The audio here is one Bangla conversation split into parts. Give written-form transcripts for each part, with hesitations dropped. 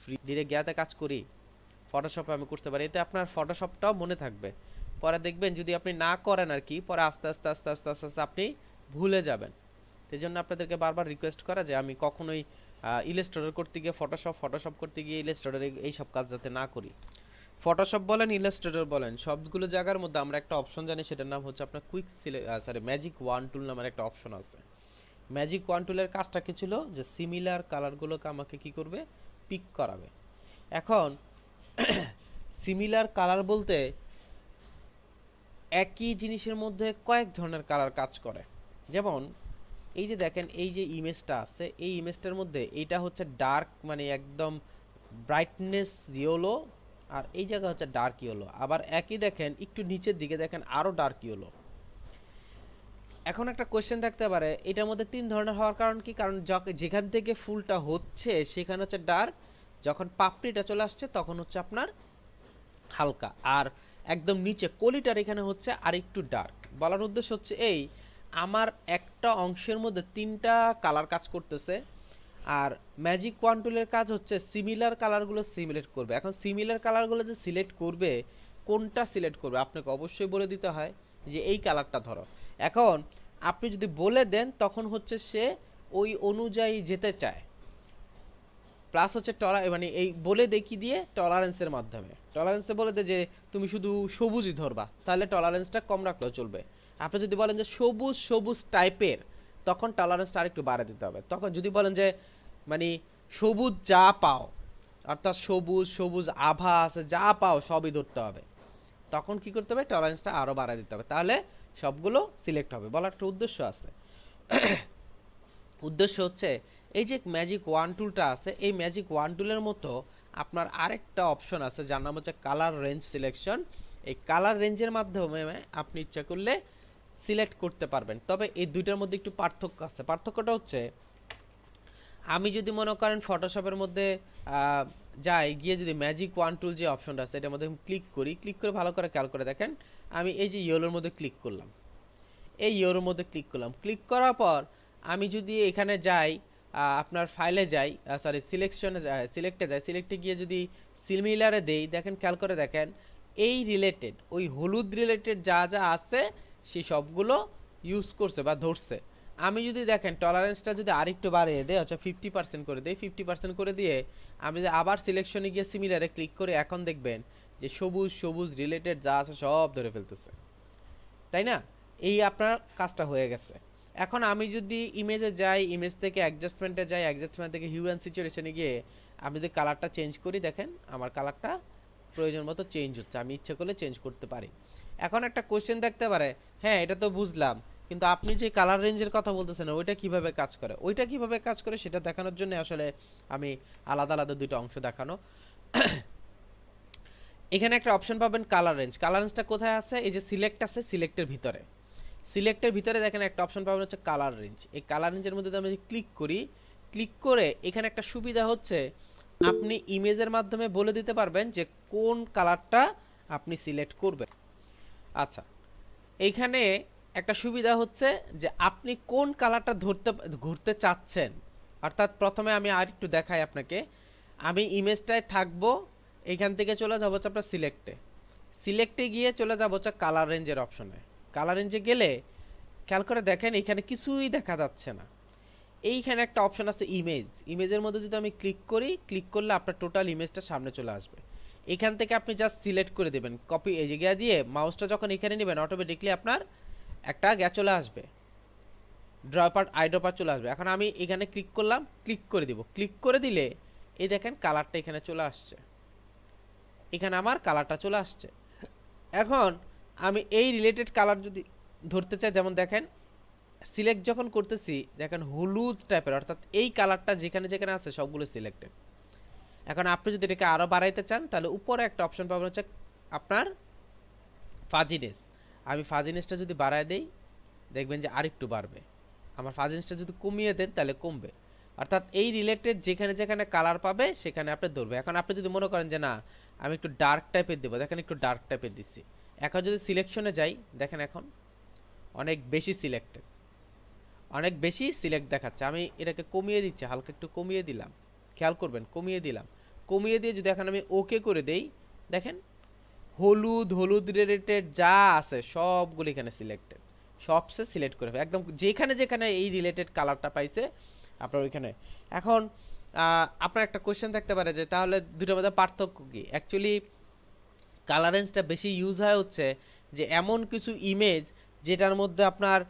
ফ্রি ডিরেক্ট গিয়াতে কাজ করি, ফটোশপে আমি করতে পারি, এতে আপনার ফটোশপটাও মনে থাকবে। পরে দেখবেন যদি আপনি না করেন আর কি, পরে আস্তে আস্তে আস্তে আস্তে আস্তে আস্তে আপনি ভুলে যাবেন। সেই জন্য আপনাদেরকে বারবার রিকোয়েস্ট করা যে আমি কখনোই ইলাস্ট্রেটর করতে গিয়ে ফটোশপ করতে গিয়ে ইলাস্ট্রেটরে এইসব কাজ যাতে না করি। ফটোশপ বলেন ইলাস্ট্রেটর বলেন সবগুলো জায়গার মধ্যে আমরা একটা অপশন জানি, সেটার নাম হচ্ছে আপনার ম্যাজিক ওয়ান টুল নামের একটা অপশন আছে। ম্যাজিক ওয়ান টুলের কাজটা কি ছিল, যে সিমিলার কালারগুলোকে আমাকে কি করবে, পিক করাবে। এখন সিমিলার কালার বলতে একই জিনিসের মধ্যে কয়েক ধরনের কালার কাজ করে। যেমন এই যে দেখেন এই যে ইমেজটা আছে, এই ইমেজটার মধ্যে এইটা হচ্ছে ডার্ক মানে একদম ব্রাইটনেস ইয়েলো, আর এই জায়গা হচ্ছে ডার্ক ইয়েলো। আবার একই দেখেন একটু নিচের দিকে দেখেন আরও ডার্ক ইয়েলো। এখন একটা কোয়েশ্চেন থাকতে পারে এটার মধ্যে তিন ধরনের হওয়ার কারণ কি, কারণ যেখান থেকে ফুলটা হচ্ছে সেখানে হচ্ছে ডার্ক, যখন পাপড়িটা চলে আসছে তখন হচ্ছে আপনার হালকা, আর একদম নিচে কলিটার এখানে হচ্ছে আর একটু ডার্ক। বলার উদ্দেশ্য হচ্ছে এই, আমার একটা অংশের মধ্যে তিনটা কালার কাজ করতেছে, আর ম্যাজিক ওয়ান টুলের কাজ হচ্ছে সিমিলার কালারগুলো সিলেক্ট করবে। এখন সিমিলার কালারগুলো যে সিলেক্ট করবে, কোনটা সিলেক্ট করবে আপনাকে অবশ্যই বলে দিতে হয় যে এই কালারটা ধরো। এখন আপনি যদি বলে দেন তখন হচ্ছে সে ওই অনুযায়ী যেতে চায়। প্লাস হচ্ছে মানে এই বলে দেখি দিয়ে টলারেন্সের মাধ্যমে, টলারেন্সে বলে দে যে তুমি শুধু সবুজই ধরবা, তাহলে টলারেন্সটা কম রাখলেও চলবে। আপনি যদি বলেন যে সবুজ সবুজ টাইপের, তখন টলারেন্সটা আরেকটু বাড়িয়ে দিতে হবে। তখন যদি বলেন যে মানে সবুজ যা পাও, অর্থাৎ সবুজ সবুজ আভা আছে যা পাও সবই ধরতে হবে, তখন কি করতে হবে, টলারেন্সটা আরও বাড়িয়ে দিতে হবে, তাহলে সবগুলো সিলেক্ট হবে। বলার একটা উদ্দেশ্য আছে। উদ্দেশ্য হচ্ছে এই যে ম্যাজিক ওয়ান টুলটা আছে, এই ম্যাজিক ওয়ান টুলের মতো আপনার আরেকটা অপশন আছে যার নাম হচ্ছে কালার রেঞ্জ সিলেকশন। এই কালার রেঞ্জের মাধ্যমে আপনি ইচ্ছা করলে সিলেক্ট করতে পারবেন। তবে এই দুইটার মধ্যে একটু পার্থক্য আছে। পার্থক্যটা হচ্ছে আমি যদি মনে করেন ফটোশপের মধ্যে যাই, গিয়ে যদি ম্যাজিক ওয়ান টুল যে অপশনটা আছে এটার মধ্যে ক্লিক করি, ক্লিক করে ভালো করে খেয়াল করে দেখেন, আমি এই যে ইয়েলোর মধ্যে ক্লিক করলাম, এই ইয়েলোর মধ্যে ক্লিক করলাম, ক্লিক করার পর আমি যদি এখানে যাই, আপনার ফাইলে যাই, সরি সিলেকশনে যাই, সিলেক্টে যাই, সিলেক্টে গিয়ে যদি সিমিলারে দেই, দেখেন খেয়াল করে দেখেন এই রিলেটেড ওই হলুদ রিলেটেড যা যা আছে সেই সবগুলো ইউজ করছে বা ধরছে। আমি যদি দেখেন টলারেন্সটা যদি আরেকটু বাড়িয়ে দেয়, আচ্ছা 50% করে দেয়, 50% করে দিয়ে আমি যদি আবার সিলেকশনে গিয়ে সিমিলারে ক্লিক করে, এখন দেখবেন যে সবুজ সবুজ রিলেটেড যা আছে সব ধরে ফেলতেছে, তাই না? এই আপনার কাজটা হয়ে গেছে। এখন আমি যদি ইমেজে যাই, ইমেজ থেকে অ্যাডজাস্টমেন্টে যাই, অ্যাডজাস্টমেন্ট থেকে হিউ অ্যান্ড সিচুয়েশনে গিয়ে আমি যদি কালারটা চেঞ্জ করি, দেখেন আমার কালারটা প্রয়োজন মতো চেঞ্জ হচ্ছে, আমি ইচ্ছে করলে চেঞ্জ করতে পারি। এখন একটা কোশ্চেন দেখতে পারে, হ্যাঁ এটা তো বুঝলাম, কিন্তু আপনি যে কালার রেঞ্জের কথা বলতেছেন ওইটা কিভাবে কাজ করে, ওইটা কিভাবে কাজ করে সেটা দেখানোর জন্য আসলে আমি আলাদা আলাদা দুটো অংশ দেখানো। এখানে একটা অপশন পাবেন কালার রেঞ্জ। কালার রেঞ্জটা কোথায় আছে, এই যে সিলেক্ট আছে, সিলেক্টের ভিতরে, সিলেক্টের ভিতরে দেখেন একটা অপশন পাবেন হচ্ছে কালার রেঞ্জ। এই কালার রেঞ্জের মধ্যে আমি ক্লিক করি, ক্লিক করে এখানে একটা সুবিধা হচ্ছে আপনি ইমেজের মাধ্যমে বলে দিতে পারবেন যে কোন কালারটা আপনি সিলেক্ট করবেন। আচ্ছা, এইখানে একটা সুবিধা হচ্ছে যে আপনি কোন কালারটা ঘুরতে চাচ্ছেন। অর্থাৎ প্রথমে আমি আর একটু দেখাই আপনাকে, আমি ইমেজটায় থাকবো, এইখান থেকে চলে যাবো হচ্ছে আপনার সিলেক্টে, সিলেক্টে গিয়ে চলে যাবো হচ্ছে কালার রেঞ্জের অপশনে। কালার রেঞ্জে গেলে খেয়াল করে দেখেন এখানে কিছুই দেখা যাচ্ছে না। এইখানে একটা অপশন আছে ইমেজ, ইমেজের মধ্যে যদি আমি ক্লিক করি, ক্লিক করলে আপনার টোটাল ইমেজটা সামনে চলে আসবে। এখান থেকে আপনি জাস্ট সিলেক্ট করে দেবেন, কপি এই জায়গা দিয়ে মাউসটা যখন এখানে নেবেন অটোমেটিকলি আপনার একটা চলে আসবে, ড্রপার আই ড্রপার চলে আসবে। এখন আমি এখানে ক্লিক করলাম, ক্লিক করে দিব, ক্লিক করে দিলে এই দেখেন কালারটা এখানে চলে আসছে, এখানে আমার কালারটা চলে আসছে। এখন আমি এই রিলেটেড কালার যদি ধরতে চাই, যেমন দেখেন সিলেক্ট যখন করতেছি দেখেন হলুদ টাইপের, অর্থাৎ এই কালারটা যেখানে যেখানে আছে সবগুলো সিলেক্টেড। এখন আপনি যদি এটাকে আরও বাড়াইতে চান তাহলে উপরে একটা অপশন পাবেন হচ্ছে আপনার ফাজিনেস। আমি ফাজিনেসটা যদি বাড়ায় দেই দেখবেন যে আরেকটু বাড়বে। আমার ফাজিনেসটা যদি কমিয়ে দেন তাহলে কমবে। অর্থাৎ এই রিলেটেড যেখানে যেখানে কালার পাবে সেখানে আপনি ধরবে। এখন আপনি যদি মনে করেন যে না আমি একটু ডার্ক টাইপের দেবো, দেখেন একটু ডার্ক টাইপের দিচ্ছি। এখন যদি সিলেকশনে যাই দেখেন এখন অনেক বেশি সিলেক্টেড, অনেক বেশি সিলেক্ট দেখাচ্ছে। আমি এটাকে কমিয়ে দিচ্ছি, হালকা একটু কমিয়ে দিলাম, খেয়াল করবেন কমিয়ে দিলাম, কমিয়ে দিয়ে যদি এখন আমি ওকে করে দেই, দেখেন হলুদ হলুদ রিলেটেড যা আছে সবগুলো এখানে সিলেক্টেড, সবসে সিলেক্ট করে একদম যেখানে যেখানে এই রিলেটেড কালারটা পাইছে আপনার ওইখানে। এখন আপনার একটা কোয়েশ্চেন থাকতে পারে যে তাহলে দুটোর মধ্যে পার্থক্য কী? অ্যাকচুয়ালি কালারেন্সটা বেশি ইউজ হয় হচ্ছে যে এমন কিছু ইমেজ যেটার মধ্যে আপনার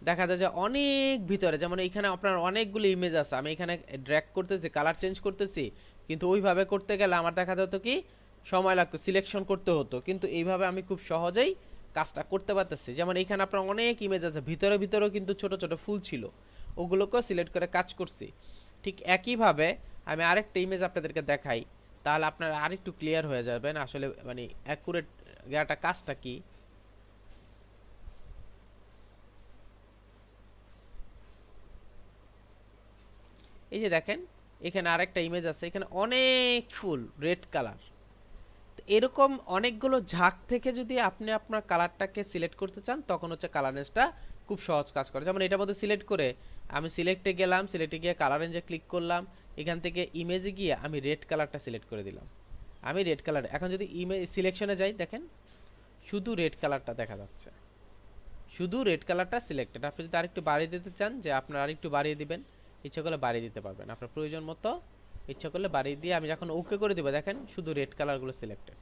দেখা যায় যে অনেক ভিতরে, যেমন এখানে আপনার অনেকগুলো ইমেজ আছে, আমি এখানে ড্র্যাগ করতেছি, কালার চেঞ্জ করতেছি, কিন্তু ওইভাবে করতে গেলে আমার দেখা যেত কি সময় লাগতো, সিলেকশন করতে হতো, কিন্তু এইভাবে আমি খুব সহজেই কাজটা করতে পারতেছি। যেমন এইখানে আপনার অনেক ইমেজ আছে, ভিতরে ভিতরেও কিন্তু ছোট ছোট ফুল ছিল, ওগুলোকেও সিলেক্ট করে কাজ করছি। ঠিক একইভাবে আমি আরেকটা ইমেজ আপনাদেরকে দেখাই, তাহলে আপনারা আরেকটু ক্লিয়ার হয়ে যাবেন আসলে মানে অ্যাকুরেট একটা কাজটা কি। এই যে দেখেন এখানে আরেকটা ইমেজ আছে, এখানে অনেক ফুল রেড কালার। এরকম অনেকগুলো ঝাঁক থেকে যদি আপনি আপনার কালারটাকে সিলেক্ট করতে চান তখন হচ্ছে কালারেন্সটা খুব সহজ কাজ করে। যেমন এটার মধ্যে সিলেক্ট করে আমি সিলেক্টে গেলাম, সিলেক্টে গিয়ে কালার রেঞ্জে ক্লিক করলাম, এখান থেকে ইমেজে গিয়ে আমি রেড কালারটা সিলেক্ট করে দিলাম, আমি রেড কালার। এখন যদি ইমেজ সিলেকশনে যাই দেখেন শুধু রেড কালারটা দেখা যাচ্ছে, শুধু রেড কালারটা সিলেক্টেড। আপনি যদি আরেকটু বাড়িয়ে দিতে চান যে আপনার আরেকটু বাড়িয়ে দিবেন, ইচ্ছা করলে বাড়িয়ে দিতে পারবেন আপনার প্রয়োজন মতো, ইচ্ছা করলে বাড়িয়ে দিয়ে আমি যখন ওকে করে দেবো দেখেন শুধু রেড কালারগুলো সিলেক্টেড,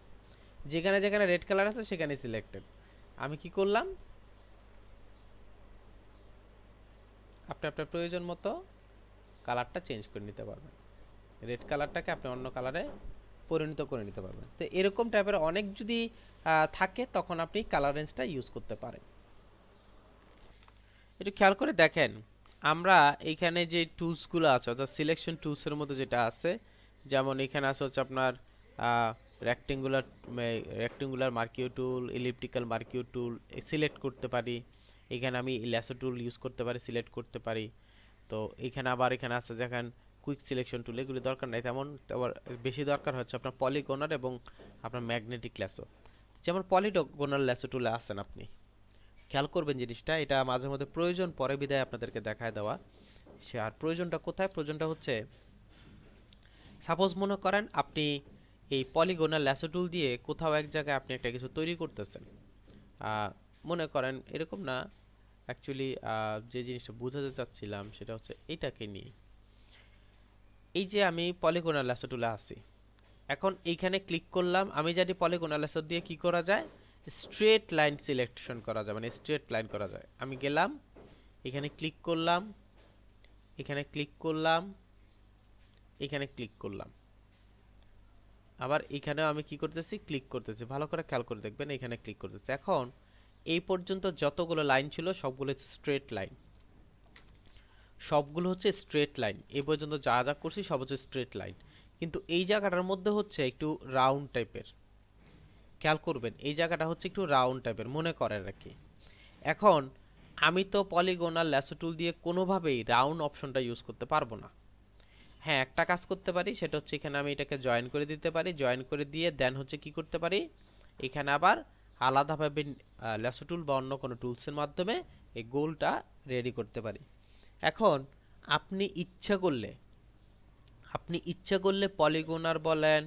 যেখানে যেখানে রেড কালার আছে সেখানে সিলেক্টেড। আমি কি করলাম, আপনি আপনার প্রয়োজন মতো কালারটা চেঞ্জ করে নিতে পারবেন, রেড কালারটাকে আপনি অন্য কালারে পরিণত করে নিতে পারবেন। তো এরকম টাইপের অনেক যদি থাকে তখন আপনি কালার রেঞ্জটা ইউজ করতে পারেন। একটু খেয়াল করে দেখেন আমরা এইখানে যে টুলসগুলো আছে অর্থাৎ সিলেকশন টুলসের মধ্যে যেটা আছে, যেমন এখানে আছে হচ্ছে আপনার রেক্টেঙ্গুলার রেক্টেঙ্গুলার মার্কিও টুল, এলিপ্টিক্যাল মার্কিও টুল সিলেক্ট করতে পারি, এখানে আমি ল্যাসো টুল ইউজ করতে পারি, সিলেক্ট করতে পারি। তো এখানে আবার এখানে আছে যেখানে কুইক সিলেকশন টুল, এগুলি দরকার নাই তেমন, আবার বেশি দরকার হচ্ছে আপনার পলিগনার এবং আপনার ম্যাগনেটিক ল্যাসো। যেমন পলিগনার ল্যাসো টুলে আছেন আপনি, খেয়াল করবেন জিনিসটা, এটা মাঝে মধ্যে প্রয়োজন পরে বিদায় আপনাদেরকে দেখায় দেওয়া। সে আর প্রয়োজনটা কোথায়, প্রয়োজনটা হচ্ছে সাপোজ মনে করেন আপনি এই পলিগনাল ল্যাসো টুল দিয়ে কোথাও এক জায়গায় আপনি একটা কিছু তৈরি করতেছেন, মনে করেন এরকম না, অ্যাকচুয়ালি যে জিনিসটা বোঝাতে চাচ্ছিলাম সেটা হচ্ছে এইটাকে নিয়ে। এই যে আমি পলিগনাল ল্যাসো টুলে আছি, এখন এইখানে ক্লিক করলাম, আমি জানি পলিগনাল ল্যাসো দিয়ে কি করা যায়, স্ট্রেট লাইন সিলেকশন করা যায়, মানে স্ট্রেট লাইন করা যায়। আমি গেলাম এখানে ক্লিক করলাম, এখানে ক্লিক করলাম, এখানে ক্লিক করলাম, আবার এখানেও আমি কি করতেছি ক্লিক করতেছি, ভালো করে খেয়াল করে দেখবেন এখানে ক্লিক করতেছি। এখন এই পর্যন্ত যতগুলো লাইন ছিল সবগুলো স্ট্রেট লাইন, সবগুলো হচ্ছে স্ট্রেট লাইন, এই পর্যন্ত যা যা করছি সব হচ্ছে স্ট্রেট লাইন, কিন্তু এই জায়গাটার মধ্যে হচ্ছে একটু রাউন্ড টাইপের, খেয়াল করবেন এই জায়গাটা হচ্ছে একটু রাউন্ড টাইপের মনে করেন আর কি। এখন আমি তো পলিগনাল ল্যাসো টুল দিয়ে কোনোভাবেই রাউন্ড অপশনটা ইউজ করতে পারবো না। হ্যাঁ একটা কাজ করতে পারি, সেটা হচ্ছে এখানে আমি এটাকে জয়েন করে দিতে পারি, জয়েন করে দিয়ে দেন হচ্ছে কি করতে পারি, এখানে আবার আলাদাভাবে ল্যাসো টুল বা অন্য কোনো টুলসের মাধ্যমে এই গোলটা রেডি করতে পারি। এখন আপনি ইচ্ছা করলে, আপনি ইচ্ছা করলে পলিগনার বলেন,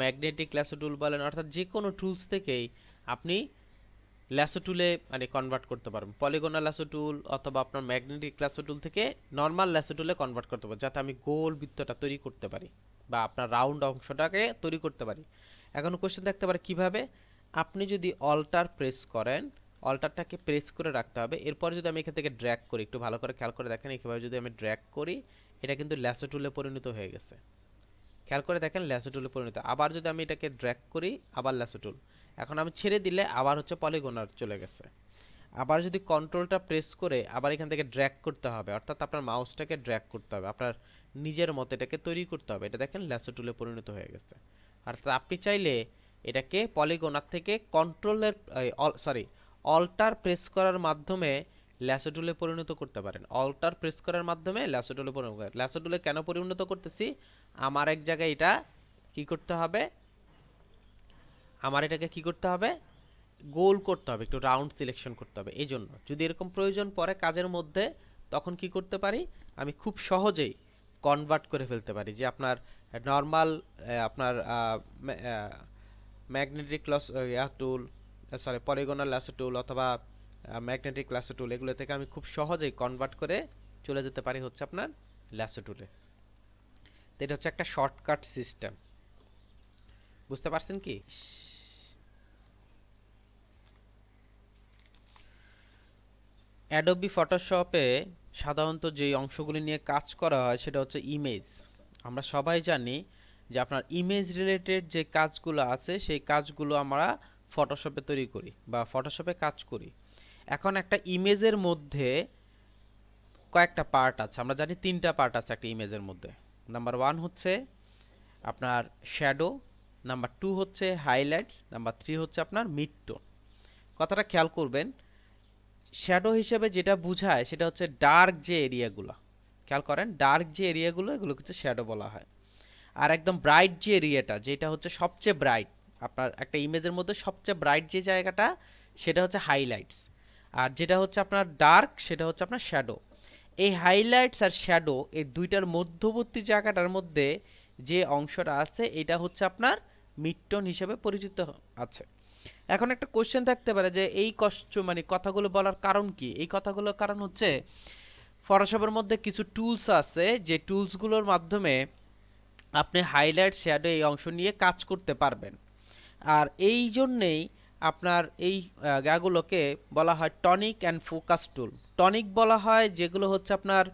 ম্যাগনেটিক ল্যাসো টুল বলেন, অর্থাৎ যে কোনো টুলস থেকেই আপনি ল্যাসো টুলে মানে কনভার্ট করতে পারবেন, পলিগনাল ল্যাসো টুল অথবা আপনার ম্যাগনেটিক ল্যাসো টুল থেকে নর্মাল ল্যাসো টুলে কনভার্ট করতে পারবেন, যাতে আমি গোল বৃত্তটা তৈরি করতে পারি বা আপনার রাউন্ড অংশটাকে তৈরি করতে পারি। এখন কোশ্চেন থাকতে পারে কিভাবে, আপনি যদি অল্টার প্রেস করেন, অল্টারটাকে প্রেস করে রাখতে হবে, এরপর যদি আমি এখান থেকে ড্র্যাগ করি, একটু ভালো করে খেয়াল করে দেখেন এইভাবে যদি আমি ড্র্যাগ করি এটা কিন্তু ল্যাসো টুলে পরিণত হয়ে গেছে, খেয়াল করে দেখেন ল্যাসো টুলে পরিণত। আবার যদি আমি এটাকে ড্র্যাগ করি আবার ল্যাসো টুল, এখন আমি ছেড়ে দিলে আবার হচ্ছে পলিগনার চলে গেছে। আবার যদি কন্ট্রোলটা প্রেস করে আবার এখান থেকে ড্র্যাগ করতে হবে, অর্থাৎ আপনার মাউসটাকে ড্র্যাগ করতে হবে, আপনার নিজের মতো এটাকে তৈরি করতে হবে, এটা দেখেন ল্যাসো টুলে পরিণত হয়ে গেছে। অর্থাৎ আপনি চাইলে এটাকে পলিগনার থেকে কন্ট্রোলের সরি অল্টার প্রেস করার মাধ্যমে ল্যাসো টুলে পরিণত করতে পারেন, অল্টার প্রেস করার মাধ্যমে ল্যাসো টুলে পরিণত করেন। ল্যাসো টুলে কেন পরিণত করতেছি, আমার এক জায়গায় এটা কি করতে হবে, আমার এটাকে কি করতে হবে গোল করতে হবে, একটু রাউন্ড সিলেকশন করতে হবে, এই জন্য যদি এরকম প্রয়োজন পড়ে কাজের মধ্যে তখন কি করতে পারি, আমি খুব সহজেই কনভার্ট করে ফেলতে পারি যে আপনার নর্মাল আপনার ম্যাগনেটিক লস টুল, সরি পলিগনাল ল্যাসো টুল অথবা ম্যাগনেটিক ল্যাসো টুল, এগুলো থেকে আমি খুব সহজেই কনভার্ট করে চলে যেতে পারি হচ্ছে আপনার ল্যাসো টুলে। তো এটা হচ্ছে একটা শর্টকাট সিস্টেম, বুঝতে পারছেন কি? অ্যাডোবি ফটোশপে সাধারণত যেই অংশগুলি নিয়ে কাজ করা হয় সেটা হচ্ছে ইমেজ। আমরা সবাই জানি যে আপনার ইমেজ রিলেটেড যে কাজগুলো আছে সেই কাজগুলো আমরা ফটোশপে তৈরি করি বা ফটোশপে কাজ করি। এখন একটা ইমেজের মধ্যে কয়েকটা পার্ট আছে, আমরা জানি 3টা পার্ট আছে একটা ইমেজের মধ্যে। নাম্বার 1 হচ্ছে আপনার শ্যাডো, নাম্বার 2 হচ্ছে হাইলাইটস, নাম্বার 3 হচ্ছে আপনার মিড টোন। কথাটা খেয়াল করবেন, শ্যাডো হিসেবে যেটা বোঝায় সেটা হচ্ছে ডার্ক যে এরিয়াগুলো, খেয়াল করেন ডার্ক যে এরিয়াগুলো এগুলো হচ্ছে শ্যাডো বলা হয়। আর একদম ব্রাইট যে এরিয়াটা, যেটা হচ্ছে সবচেয়ে ব্রাইট, আপনার একটা ইমেজের মধ্যে সবচেয়ে ব্রাইট যে জায়গাটা সেটা হচ্ছে হাইলাইটস। আর যেটা হচ্ছে আপনার ডার্ক সেটা হচ্ছে আপনার শ্যাডো। এই হাইলাইটস আর শ্যাডো এই দুইটার মধ্যবর্তী জায়গাটার মধ্যে যে অংশটা আছে এটা হচ্ছে আপনার মিডটোন হিসেবে পরিচিত আছে। এখন একটা কোশ্চেন থাকতে পারে যে এই কষ্ট মানে কথাগুলো বলার কারণ কি? এই কথাগুলোর কারণ হচ্ছে ফটোশপের মধ্যে কিছু টুলস আছে যে টুলসগুলোর মাধ্যমে আপনি হাইলাইট শ্যাডো এই অংশ নিয়ে কাজ করতে পারবেন। আর এই জন্যেই আপনার এই গাগুলোকে বলা হয় tonic and focus tool. Tonic বলা হয় যেগুলো হচ্ছে আপনার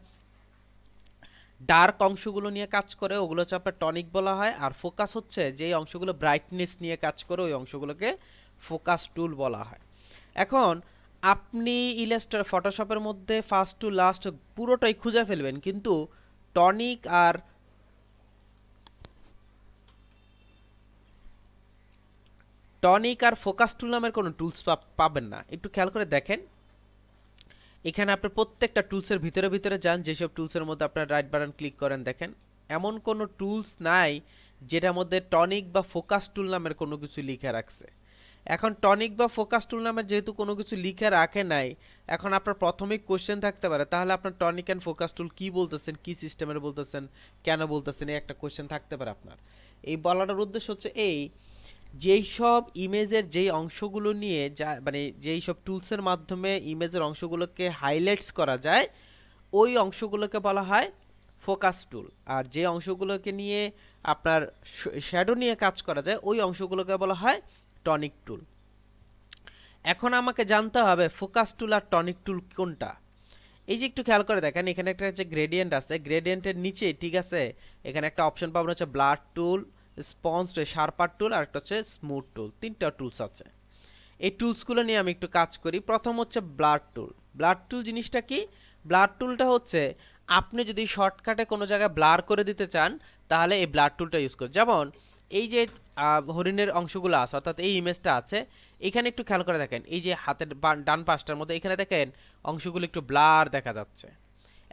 ডার্ক অংশগুলো নিয়ে কাজ করে, ওগুলো হচ্ছে আপনার টনিক বলা হয়। আর ফোকাস হচ্ছে যেই অংশগুলো ব্রাইটনেস নিয়ে কাজ করে ওই অংশগুলোকে ফোকাস টুল বলা হয়। এখন আপনি ইলাস্ট্রেটর ফটোশপের মধ্যে ফার্স্ট টু লাস্ট পুরোটাই খুঁজে ফেলবেন, কিন্তু টনিক আর ফোকাস টুল নামের কোনো টুলস পাবেন না। একটু খেয়াল করে দেখেন, এখানে আপনি প্রত্যেকটা টুলসের ভিতরে ভিতরে যান, যেসব টুলসের মধ্যে আপনার রাইট বাটন ক্লিক করেন, দেখেন এমন কোনো টুলস নাই যেটার মধ্যে টনিক বা ফোকাস টুল নামের কোনো কিছু লিখে রাখছে। এখন টনিক বা ফোকাস টুল নামের যেহেতু কোনো কিছু লিখে রাখে নাই, এখন আপনার প্রাথমিক কোশ্চেন থাকতে পারে তাহলে আপনার টনিক অ্যান্ড ফোকাস টুল কী বলতেছেন, কী সিস্টেমের বলতেছেন, কেন বলতেছেন, এই একটা কোশ্চেন থাকতে পারে আপনার। এই বলাটার উদ্দেশ্য হচ্ছে এই, যেই সব ইমেজের যেই অংশগুলো নিয়ে যা মানে যেই সব টুলসের মাধ্যমে ইমেজের অংশগুলোকে হাইলাইটস করা যায় ওই অংশগুলোকে বলা হয় ফোকাস টুল। আর যে অংশগুলোকে নিয়ে আপনার শ্যাডো নিয়ে কাজ করা যায় ওই অংশগুলোকে বলা হয় টনিক টুল। এখন আমাকে জানতে হবে ফোকাস টুল আর টনিক টুল কোনটা। এই যে একটু খেয়াল করে দেখেন, এখানে একটা হচ্ছে গ্রেডিয়েন্ট আছে, গ্রেডিয়েন্টের নিচে ঠিক আছে এখানে একটা অপশন পাবেন হচ্ছে ব্লার টুল, স্পঞ্জ শার্পার টুল আর একটা হচ্ছে স্মুথ টুল, 3টা টুলস আছে। এই টুলসগুলো নিয়ে আমি একটু কাজ করি। প্রথম হচ্ছে ব্লার টুল। ব্লার টুল জিনিসটা কি? ব্লার টুলটা হচ্ছে আপনি যদি শর্টকাটে কোনো জায়গায় ব্লার করে দিতে চান তাহলে এই ব্লার টুলটা ইউজ করুন। যেমন এই যে হরিণের অংশগুলো আছে অর্থাৎ এই ইমেজটা আছে, এখানে একটু খেয়াল করে দেখেন এই যে হাতের ডান পাশটার মধ্যে এখানে দেখেন অংশগুলো একটু ব্লার দেখা যাচ্ছে।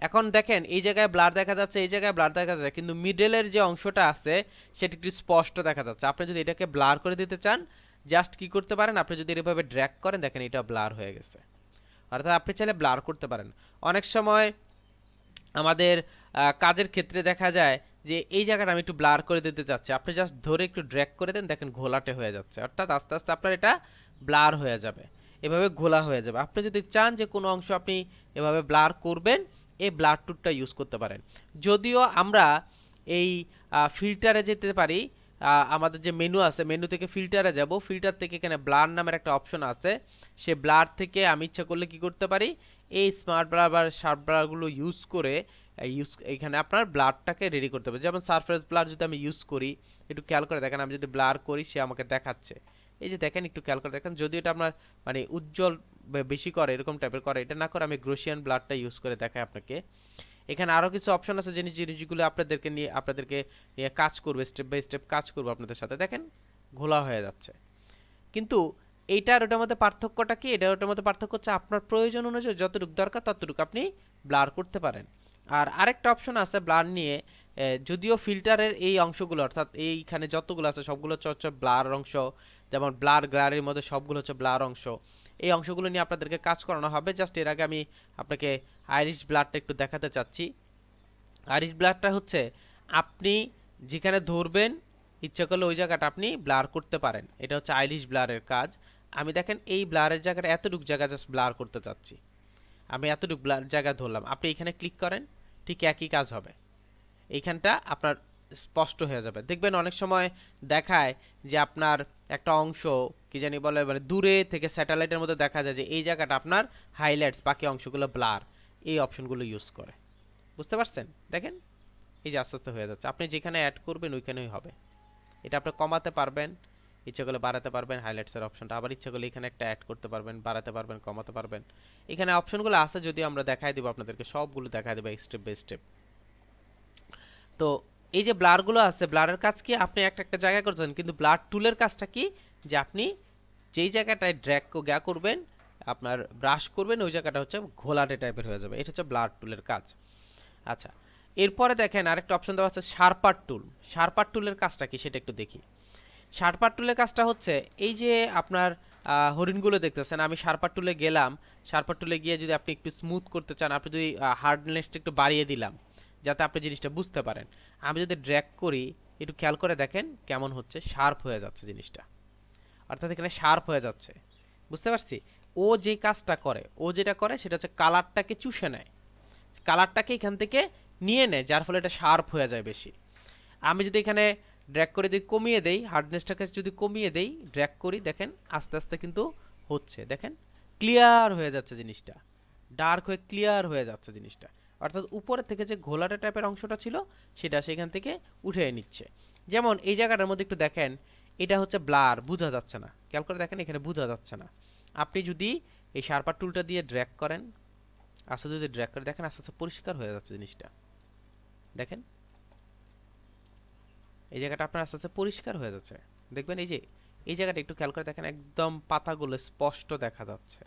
এখন দেখেন এই জায়গায় ব্লার দেখা যাচ্ছে, এই জায়গায় ব্লার দেখা যাচ্ছে, কিন্তু মিডলের যে অংশটা আছে সেটা একটু স্পষ্ট দেখা যাচ্ছে। আপনি যদি এটাকে ব্লার করে দিতে চান জাস্ট কি করতে পারেন, আপনি যদি এভাবে ড্র্যাগ করেন দেখেন এটা ব্লার হয়ে গেছে। অর্থাৎ আপনি চাইলে ব্লার করতে পারেন। অনেক সময় আমাদের কাজের ক্ষেত্রে দেখা যায় যে এই জায়গাটা আমি একটু ব্লার করে দিতে চাচ্ছি, আপনি জাস্ট ধরে একটু ড্র্যাগ করে দেন, দেখেন ঘোলাটে হয়ে যাচ্ছে, অর্থাৎ আস্তে আস্তে আপনার এটা ব্লার হয়ে যাবে, এভাবে ঘোলা হয়ে যাবে। আপনি যদি চান যে কোনো অংশ আপনি এভাবে ব্লার করবেন, এই ব্লার টুলটা ইউজ করতে পারেন। যদিও আমরা এই ফিল্টারে যেতে পারি, আমাদের যে মেনু আছে মেনু থেকে ফিল্টারে যাব, ফিল্টার থেকে এখানে ব্লার নামের একটা অপশন আছে, সে ব্লার থেকে আমি ইচ্ছা করলে কি করতে পারি এই স্মার্ট ব্লার বা শার্প ব্লারগুলো ইউজ করে এখানে আপনার ব্লারটাকে রেডি করতে হবে। যেমন সারফেস ব্লার যদি আমি ইউজ করি, একটু খেয়াল করে দেখেন আমি যদি ব্লার করি সে আমাকে দেখাচ্ছে, এই যে দেখেন একটু খেয়াল করে দেখেন, যদি এটা আপনার মানে উজ্জ্বল বেশি করে এরকম টাইপের করে, এটা না করে আমি গ্রোসিয়ান ব্লারটা ইউজ করে দেখাই আপনাকে। এখানে আরও কিছু অপশন আছে যে জিনিসগুলো আপনাদেরকে নিয়ে কাজ করবে, স্টেপ বাই স্টেপ কাজ করবো আপনাদের সাথে। দেখেন ঘোলা হয়ে যাচ্ছে, কিন্তু এইটার ওটার মধ্যে পার্থক্যটা কি? এটা ওটার মধ্যে পার্থক্য হচ্ছে আপনার প্রয়োজন অনুযায়ী যতটুকু দরকার ততটুকু আপনি ব্লার করতে পারেন। আর আরেকটা অপশন আছে ব্লার নিয়ে, যদিও ফিল্টারের এই অংশগুলো অর্থাৎ এইখানে যতগুলো আছে সবগুলো হচ্ছে ব্লার অংশ, যেমন ব্লার গ্লারের মধ্যে সবগুলো হচ্ছে ব্লার অংশ। এই অংশগুলো নিয়ে আপনাদেরকে কাজ করানো হবে। জাস্ট এর আগে আমি আপনাকে আইরিশ ব্লারটা একটু দেখাতে চাচ্ছি। আইরিশ ব্লারটা হচ্ছে আপনি যেখানে ধরবেন ইচ্ছা করলে ওই জায়গাটা আপনি ব্লার করতে পারেন। এটা হচ্ছে আইরিশ ব্লারের কাজ। আমি দেখেন এই ব্লারের জায়গাটা এতটুকু জায়গা জাস্ট ব্লার করতে চাচ্ছি, আমি এতটুকু ব্লার জায়গা ধরলাম, আপনি এখানে ক্লিক করেন, ঠিক একই কাজ হবে। এইখানটা আপনার স্পষ্ট হয়ে যাবে। দেখবেন অনেক সময় দেখায় যে আপনার একটা অংশ কি জানি বলে, মানে দূরে থেকে স্যাটেলাইটের মধ্যে দেখা যায় যে এই জায়গাটা আপনার হাইলাইটস, বাকি অংশগুলো ব্লার। এই অপশনগুলো ইউজ করে, বুঝতে পারছেন? দেখেন এই যে আস্তে আস্তে হয়ে যাচ্ছে, আপনি যেখানে অ্যাড করবেন ওইখানেই হবে। এটা আপনি কমাতে পারবেন, ইচ্ছা করলে বাড়াতে পারবেন হাইলাইটসের অপশনটা, আবার ইচ্ছা করলে এখানে একটা অ্যাড করতে পারবেন, বাড়াতে পারবেন, কমাতে পারবেন। এখানে অপশনগুলো আছে, যদি আমরা দেখাই দেবো আপনাদেরকে, সবগুলো দেখাই দেবো স্টেপ বাই স্টেপ। তো এই যে ব্লারগুলো আছে, ব্লারের কাজ কি, আপনি একটা একটা জায়গা করছেন, কিন্তু ব্লার টুলের কাজটা কি, যে আপনি যেই জায়গাটায় ড্র্যাগ করবেন, আপনার ব্রাশ করবেন, ওই জায়গাটা হচ্ছে ঘোলাটে টাইপের হয়ে যাবে। এটা হচ্ছে ব্লার টুলের কাজ। আচ্ছা, এরপরে দেখেন আরেকটা অপশন দেওয়া আছে শার্পার টুল। শার্পার টুলের কাজটা কি সেটা একটু দেখি। শার্পার টুলের কাজটা হচ্ছে এই যে আপনার হরিণগুলো দেখতেছেন, আমি শার্পার টুলে গেলাম, শার্পার টুলে গিয়ে যদি আপনি একটু স্মুথ করতে চান, আপনি যদি হার্ডনেসটা একটু বাড়িয়ে দিলাম যাতে আপনি জিনিসটা বুঝতে পারেন। আমি যদি ড্র্যাগ করি, একটু খেয়াল করে দেখেন কেমন হচ্ছে, শার্প হয়ে যাচ্ছে জিনিসটা, অর্থাৎ এখানে শার্প হয়ে যাচ্ছে, বুঝতে পারছি। ও যে কাজটা করে, ও যেটা করে সেটা হচ্ছে কালারটাকে চুষে নেয়, কালারটাকে এখান থেকে নিয়ে নেয়, যার ফলে এটা শার্প হয়ে যায় বেশি। আমি যদি এখানে ড্র্যাগ করে যদি কমিয়ে দেই, হার্ডনেসটাকে যদি কমিয়ে দেই, ড্র্যাগ করি, দেখেন আস্তে আস্তে কিন্তু হচ্ছে, দেখেন ক্লিয়ার হয়ে যাচ্ছে জিনিসটা, ডার্ক হয়ে ক্লিয়ার হয়ে যাচ্ছে জিনিসটা। অর্থাৎ উপরে থেকে যে ঘোলাটে টাইপের অংশটা ছিল সেটা সেখান থেকে উঠে নিচ্ছে। যেমন এই জায়গাটার মধ্যে একটু দেখেন, এটা হচ্ছে ব্লার, বোঝা যাচ্ছে না, খেয়াল করে দেখেন এখানে বোঝা যাচ্ছে না। আপনি যদি এই শার্পার টুলটা দিয়ে ড্র্যাগ করেন, আস্তে যদি ড্র্যাগ করে দেখেন, আস্তে আস্তে পরিষ্কার হয়ে যাচ্ছে জিনিসটা, দেখেন এই জায়গাটা আপনার আস্তে আস্তে পরিষ্কার হয়ে যাচ্ছে। দেখবেন এই যে এই জায়গাটা একটু খেয়াল করে দেখেন, একদম পাতাগুলো স্পষ্ট দেখা যাচ্ছে।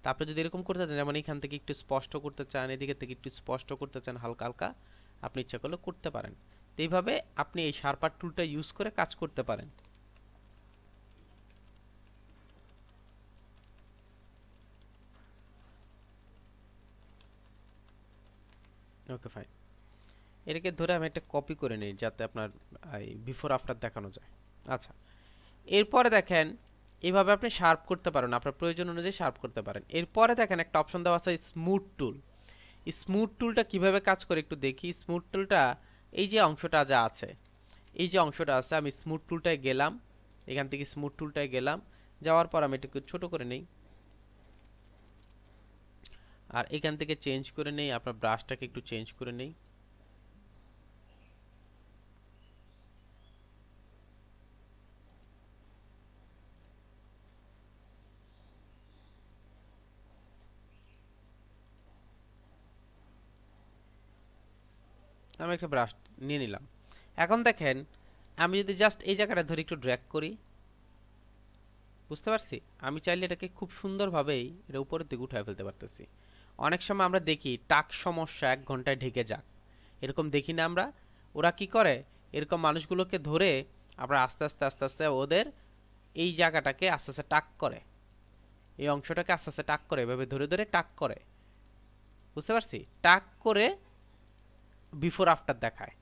তা আপনি যদি এরকম করতে চান, যেমন এখান থেকে একটু স্পষ্ট করতে চান, এদিকে থেকে একটু স্পষ্ট করতে চান হালকা হালকা, আপনি ইচ্ছা করলে করতে পারেন। তো এইভাবে আপনি এই শার্পার টুলটা ইউজ করে কাজ করতে পারেন। ওকে ফাইন, এটাকে ধরে আমি একটা কপি করে নিই যাতে আপনার বিফোর আফটার দেখানো যায়। আচ্ছা, এরপরে দেখেন এইভাবে আপনি শার্প করতে পারেন, আপনার প্রয়োজন অনুযায়ী শার্প করতে পারেন। এরপরে দেখেন একটা অপশন দেওয়া আছে স্মুথ টুল। স্মুথ টুলটা কিভাবে কাজ করে একটু দেখি। স্মুথ টুলটা এই যে অংশটা যা আছে, এই যে অংশটা আছে, আমি স্মুথ টুলটায় গেলাম, এখান থেকে স্মুথ টুলটায় গেলাম, যাওয়ার পর আমি এটাকে ছোট করে নেই, আর এখান থেকে চেঞ্জ করে নেই, আপনার ব্রাশটাকে একটু চেঞ্জ করে নেই। আমি একটা ব্রাশ নিয়ে নিলাম। এখন দেখেন আমি যদি জাস্ট এই জায়গাটা ধরে একটু ড্র্যাগ করি, বুঝতে পারছি, আমি চাইলে এটাকে খুব সুন্দরভাবেই এটা উপরের দিকে উঠায় ফেলতে পারতেছি। অনেক সময় আমরা দেখি টাক সমস্যা 1 ঘন্টায় ঢেকে যাক, এরকম দেখি না আমরা? ওরা কি করে, এরকম মানুষগুলোকে ধরে আমরা আস্তে আস্তে আস্তে আস্তে ওদের এই জায়গাটাকে আস্তে আস্তে টাক করে, এই অংশটাকে আস্তে আস্তে টাক করে, এভাবে ধরে ধরে টাক করে, বুঝতে পারছি, টাক করে বিফোর আফটার দেখায়।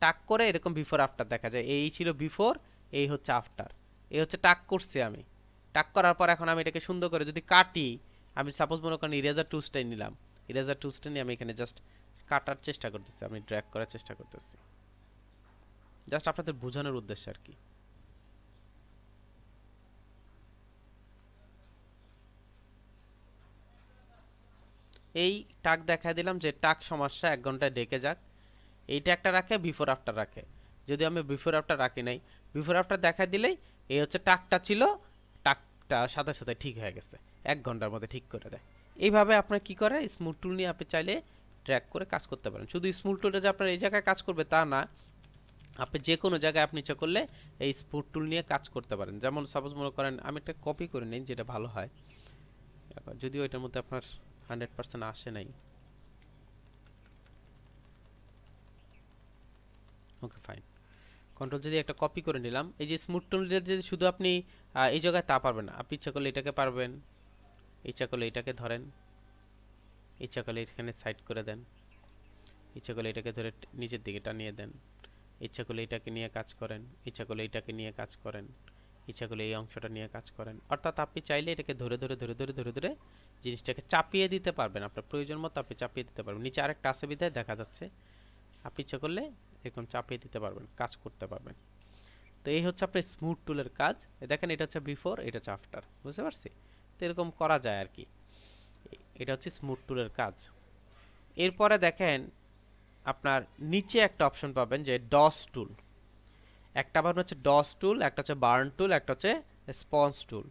টাক করে এরকম বিফোর আফটার দেখা যায়, এই ছিল বিফোর, এই হচ্ছে আফটার, এই হচ্ছে টাক করছি আমি। টাক করার পর এখন আমি এটাকে সুন্দর করে যদি কাটি, আমি সাপোজ মনে করেন ইরেজার টুলসটাই নিলাম, ইরেজার টুলসটা নিয়ে আমি এখানে জাস্ট কাটার চেষ্টা করতেছি, আমি ড্র্যাগ করার চেষ্টা করতেছি, জাস্ট আপনাদের বোঝানোর উদ্দেশ্যে আর কি। এই টাক দেখা দিলাম যে টাক সমস্যা 1 ঘন্টায় ঢেকে যাক, এইটা একটা রাখে, বিফোর আফটার রাখে। যদি আমি বিফোর আফটার রাখি নাই, বিফোর আফটার দেখা দিলেই এই হচ্ছে টাকটা ছিল, টাকটা সাথে সাথে ঠিক হয়ে গেছে, 1 ঘন্টার মধ্যে ঠিক করে দেয়। এইভাবে আপনার কি করে, স্মুথ টুল নিয়ে আপনি চাইলে ট্র্যাক করে কাজ করতে পারেন। শুধু স্মুথ টুলটা যে আপনার এই জায়গায় কাজ করবে তা না, আপনি যে কোনো জায়গায় আপনি ইচ্ছা করলে এই স্মুথ টুল নিয়ে কাজ করতে পারেন। যেমন সাপোজ মনে করেন আমি একটা কপি করে নিই, যেটা ভালো হয়, যদিও এটার মধ্যে আপনার 100% আসে নাই। ওকে ফাইন, কন্ট্রোল যদি একটা কপি করে নিলাম, এই যে স্মুথ টুলটা যদি শুধু আপনি এই জায়গায় তা পারবেন না, আপনি ইচ্ছা করলে এটাকে পারবেন, ইচ্ছা করলে এটাকে ধরেন, ইচ্ছা করলে এখানে সাইড করে দেন, ইচ্ছা করলে এটাকে ধরে নিচের দিকে টানিয়ে দেন, ইচ্ছা করলে এটাকে নিয়ে কাজ করেন, ইচ্ছা করলে এটাকে নিয়ে কাজ করেন, ইচ্ছা করলে এই অংশটা নিয়ে কাজ করেন। অর্থাৎ আপনি চাইলে এটাকে ধরে ধরে ধরে ধরে ধরে ধরে জিনিসটাকে চাপিয়ে দিতে পারবেন, আপনার প্রয়োজন মতো আপনি চাপিয়ে দিতে পারবেন। নিচে আরেকটা আছে বিধায় দেখা যাচ্ছে, আপনি ইচ্ছা করলে এরকম চাপিয়ে দিতে পারবেন, কাজ করতে পারবেন। তো এই হচ্ছে আপনার স্মুথ টুলের কাজ। দেখেন এটা হচ্ছে বিফোর, এটা হচ্ছে আফটার, বুঝতে পারছি? তো এরকম করা যায় আর কি। এটা হচ্ছে স্মুথ টুলের কাজ। এরপরে দেখেন আপনার নিচে একটা অপশন পাবেন যে ডস টুল। একটা পাবেন হচ্ছে ডস টুল, একটা হচ্ছে বার্ন টুল, একটা হচ্ছে স্পঞ্জ টুল।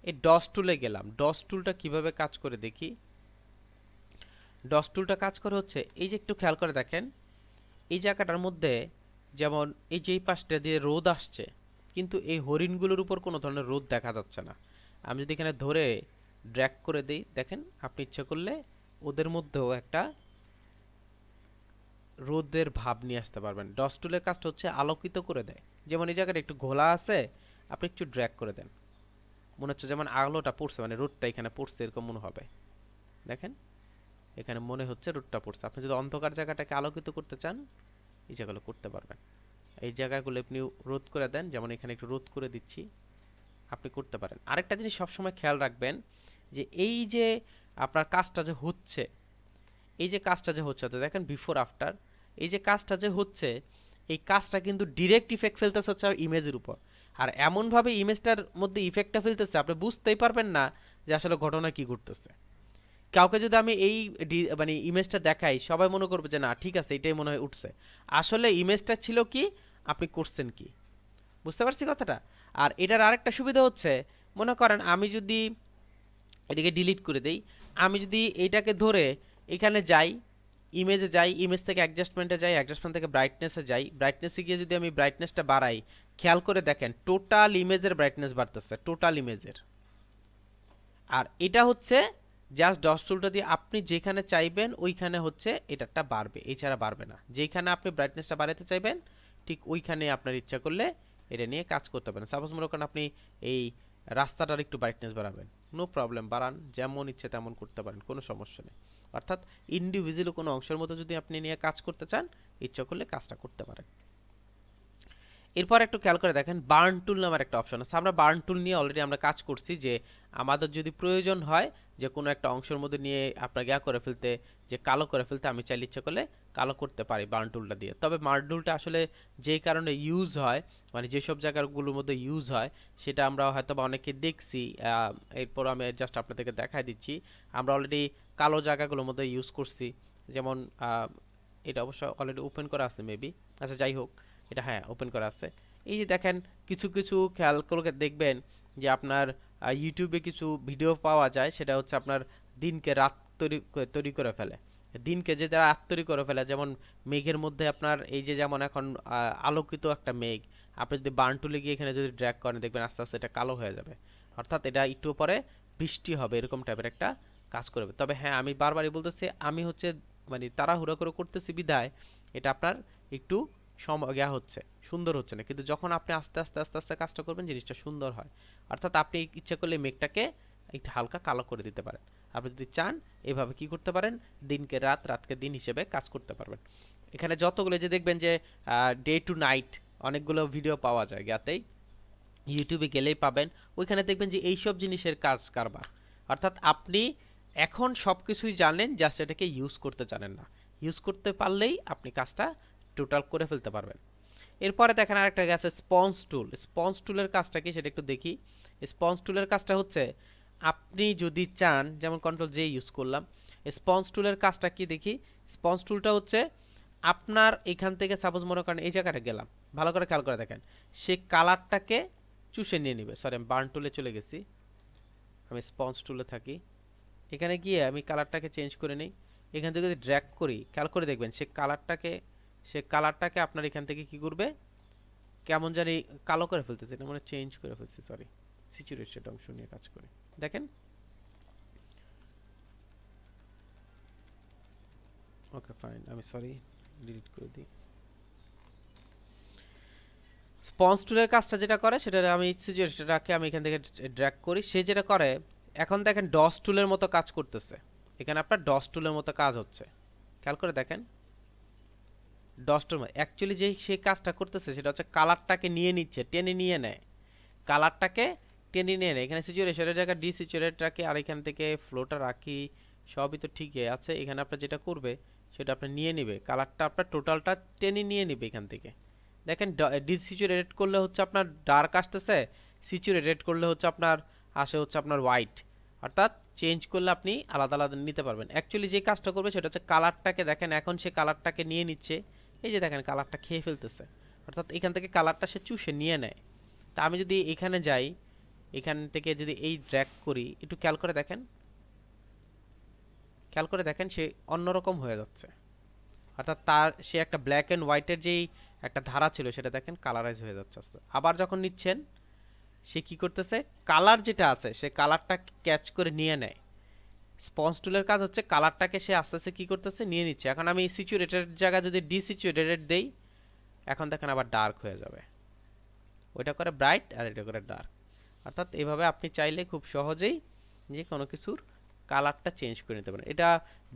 এই ডস টুলে গেলাম, ডস টুলটা কিভাবে কাজ করে দেখি। ডস টুলটা কাজ করে হচ্ছে এই যে একটু খেয়াল করে দেখেন, এই জায়গাটার মধ্যে যেমন এই যে এই পাশটা দিয়ে রোদ আসছে, কিন্তু এই হরিণগুলোর উপর কোনো ধরনের রোদ দেখা যাচ্ছে না। আমি যদি এখানে ধরে ড্র্যাগ করে দিই, দেখেন আপনি ইচ্ছা করলে ওদের মধ্যেও একটা রোদের ভাব নিয়ে আসতে পারবেন। ডস টুলের কাজটা হচ্ছে আলোকিত করে দেয়। যেমন এই জায়গাটা একটু ঘোলা আছে, আপনি একটু ড্র্যাগ করে দেন, মনে হচ্ছে যেমন আলোটা পড়ছে, মানে রোদটা এখানে পড়ছে এরকম মনে হবে। দেখেন এখানে মনে হচ্ছে রোদটা পড়ছে। আপনি যদি অন্ধকার জায়গাটাকে আলোকিত করতে চান, এই জায়গাগুলো করতে পারবেন। এই জায়গাগুলো আপনি রোদ করে দেন, যেমন এখানে একটু রোদ করে দিচ্ছি, আপনি করতে পারেন। আরেকটা জিনিস সবসময় খেয়াল রাখবেন যে এই যে আপনার কাজটা যে হচ্ছে, এই যে কাজটা যে হচ্ছে, তো দেখেন বিফোর আফটার, এই যে কাজটা যে হচ্ছে, এই কাজটা কিন্তু ডিরেক্ট ইফেক্ট ফেলতেছে হচ্ছে ইমেজের উপর। আর এমনভাবে ইমেজটার মধ্যে ইফেক্টটা ফেলতেছে আপনি বুঝতেই পারবেন না যে আসলে ঘটনা কি ঘটতেছে। কাউকে যদি আমি এই মানে ইমেজটা দেখাই, সবাই মনে করবে যে না ঠিক আছে এটাই মনে হয় উঠছে। আসলে ইমেজটা ছিল কি, আপনি করছেন কি, বুঝতে পারছি কথাটা? আর এটার আরেকটা সুবিধা হচ্ছে, মনে করেন আমি যদি এটাকে ডিলিট করে দেই, আমি যদি এইটাকে ধরে এখানে যাই, ইমেজে যাই, ইমেজ থেকে অ্যাডজাস্টমেন্টে যাই, অ্যাডজাস্টমেন্ট থেকে ব্রাইটনেসে যাই, ব্রাইটনেসে গিয়ে যদি আমি ব্রাইটনেসটা বাড়াই, খেয়াল করে দেখেন টোটাল ইমেজের ব্রাইটনেস বাড়তেছে, টোটাল ইমেজের। আর এটা হচ্ছে জাস্ট ডস টুলটা দিয়ে আপনি যেখানে চাইবেন ওইখানে হচ্ছে এটাটা বাড়বে, এছাড়া বাড়বে না। যেখানে আপনি ব্রাইটনেসটা বাড়াতে চাইবেন ঠিক ওইখানে আপনার ইচ্ছা করলে এটা নিয়ে কাজ করতে পারেন। সাপোজ মনে করেন আপনি এই রাস্তাটার একটু ব্রাইটনেস বাড়াবেন, নো প্রবলেম, বাড়ান, যেমন ইচ্ছে তেমন করতে পারেন, কোনো সমস্যা নেই। অর্থাৎ ইন্ডিভিজুয়ালি কোনো অংশের মতো যদি আপনি নিয়ে কাজ করতে চান, ইচ্ছা করলে কাজটা করতে পারেন। এরপর একটু খেয়াল করে দেখেন বার্ন টুল নামের একটা অপশন আছে। আমরা বার্ন টুল নিয়ে অলরেডি আমরা কাজ করছি, যে আমাদের যদি প্রয়োজন হয় যে কোনো একটা অংশের মধ্যে নিয়ে আপনার ইয়া করে ফেলতে, যে কালো করে ফেলতে, আমি চাইলে ইচ্ছে করলে কালো করতে পারি বার্ন টুলটা দিয়ে। তবে বার্ন টুলটা আসলে যেই কারণে ইউজ হয়, মানে যেসব জায়গাগুলোর মধ্যে ইউজ হয় সেটা আমরা হয়তো বা অনেকে দেখছি। এরপর আমি জাস্ট আপনাদেরকে দেখাই দিচ্ছি। আমরা অলরেডি কালো জায়গাগুলোর মধ্যে ইউজ করছি। যেমন এটা অবশ্য অলরেডি ওপেন করা আছে মেবি, আচ্ছা যাই হোক, এটা হ্যাঁ ওপেন করা আছে। এই যে দেখেন কিছু কিছু খেয়াল করে দেখবেন যে আপনার ইউটিউবে কিছু ভিডিও পাওয়া যায়, সেটা হচ্ছে আপনার দিনকে রাত তৈরি করে ফেলে, দিনকে যে রাত তৈরি করে ফেলে। যেমন মেঘের মধ্যে আপনার এই যে যেমন এখন আলোকিত একটা মেঘ, আপনি যদি বার্ন টুলে গিয়ে এখানে যদি ড্র্যাগ করেন দেখবেন আস্তে আস্তে এটা কালো হয়ে যাবে। অর্থাৎ এটা একটু পরে বৃষ্টি হবে এরকম টাইপের একটা কাজ করবে। তবে হ্যাঁ আমি বারবারই বলতেছি, আমি হচ্ছে মানে তাড়াহুড়ো করে করতেছি বিধায় এটা আপনার একটু ইয়া হচ্ছে, সুন্দর হচ্ছে না। কিন্তু যখন আপনি আস্তে আস্তে আস্তে আস্তে কাজটা করবেন জিনিসটা সুন্দর হয়। অর্থাৎ আপনি ইচ্ছা করলে মেঘটাকে একটু হালকা কালো করে দিতে পারেন। আপনি যদি চান এভাবে কি করতে পারেন, দিনকে রাত, রাতকে দিন হিসেবে কাজ করতে পারবেন। এখানে যতগুলো যে দেখবেন যে ডে টু নাইট অনেকগুলো ভিডিও পাওয়া যায়, ইয়াতেই ইউটিউবে গেলেই পাবেন। ওইখানে দেখবেন যে এইসব জিনিসের কাজ কারবার। অর্থাৎ আপনি এখন সব কিছুই জানেন, জাস্ট এটাকে ইউজ করতে জানেন না। ইউজ করতে পারলেই আপনি কাজটা টোটাল করে ফেলতে পারবেন। এরপরে দেখেন আরেকটা আছে স্পঞ্জ টুল। স্পঞ্জ টুলের কাজটা কি সেটা একটু দেখি। স্পঞ্জ টুলের কাজটা হচ্ছে আপনি যদি চান, যেমন কন্ট্রোল জে ইউজ করলাম, স্পঞ্জ টুলের কাজটা কি দেখি। স্পঞ্জ টুলটা হচ্ছে আপনার এখান থেকে সাপোজ মনে করেন এই জায়গাটা গেলাম, ভালো করে খেয়াল করে দেখেন, সে কালারটাকে চুষে নিয়ে নেবে। সরি আমি বার্ন টুলে চলে গেছি, আমি স্পঞ্জ টুলে থাকি। এখানে গিয়ে আমি কালারটাকে চেঞ্জ করে নিই। এখান থেকে যদি ড্র্যাগ করি খেয়াল করে দেখবেন সে কালারটাকে আপনার এখান থেকে কি করবে, কেমন জানি কালো করে ফেলতেছে, এটা মানে চেঞ্জ করে ফেলছে। সরি, সিচুয়েটেড অংশ নিয়ে কাজ করি, দেখেন। ওকে ফাইন, আমি সরি ডিলিট করে দিই। স্পঞ্জ টুলের কাজটা যেটা করে সেটা আমি সিচুয়েশনটাকে আমি এখান থেকে ড্র্যাগ করি, সে যেটা করে এখন দেখেন ডস টুলের মতো কাজ করতেছে। এখানে আপনার ডস টুলের মতো কাজ হচ্ছে, খেয়াল করে দেখেন। ডস্টের মধ্যে অ্যাকচুয়ালি যে সেই কাজটা করতেছে সেটা হচ্ছে কালারটাকে নিয়ে নিচ্ছে, টেনে নিয়ে নেয়, কালারটাকে টেনে নিয়ে নেয়। এখানে সিচুয়েশনের জায়গায় ডিসিচুয়েট রাখি আর এখান থেকে ফ্লোটা রাখি, সবই তো ঠিকই আছে। এখানে আপনার যেটা করবে সেটা আপনার নিয়ে নিবে, কালারটা আপনার টোটালটা টেনে নিয়ে নিবে এখান থেকে। দেখেন ডিসিচুয়েট করলে হচ্ছে আপনার ডার্ক আসতেছে, সিচুয়েটেড করলে হচ্ছে আপনার আসে হচ্ছে আপনার হোয়াইট, অর্থাৎ চেঞ্জ করলে আপনি আলাদা আলাদা নিতে পারবেন। অ্যাকচুয়ালি যে কাজটা করবে সেটা হচ্ছে কালারটাকে দেখেন, এখন সে কালারটাকে নিয়ে নিচ্ছে, এই যে দেখেন কালারটা খেয়ে ফেলতেছে, অর্থাৎ এখান থেকে কালারটা সে চুষে নিয়ে নেয়। তা আমি যদি এখানে যাই, এখান থেকে যদি এই ড্র্যাগ করি, একটু খেয়াল করে দেখেন, খেয়াল করে দেখেন সে অন্যরকম হয়ে যাচ্ছে, অর্থাৎ তার সে একটা ব্ল্যাক অ্যান্ড হোয়াইটের যেই একটা ধারা ছিল সেটা দেখেন কালারাইজ হয়ে যাচ্ছে আস্তে। আবার যখন নিচ্ছেন সে কি করতেছে, কালার যেটা আছে সে কালারটা ক্যাচ করে নিয়ে নেয়। স্পঞ্জ টুলের কাজ হচ্ছে কালারটাকে সে আস্তে আস্তে কী করতেছে, নিয়ে নিচ্ছে। এখন আমি সিচুয়েটেড জায়গায় যদি ডিসিচুয়েটেড দেই, এখন দেখেন আবার ডার্ক হয়ে যাবে, ওইটা করে ব্রাইট আর এটা করে ডার্ক। অর্থাৎ এভাবে আপনি চাইলে খুব সহজেই যে কোনো কিছুর কালারটা চেঞ্জ করে নিতে পারেন। এটা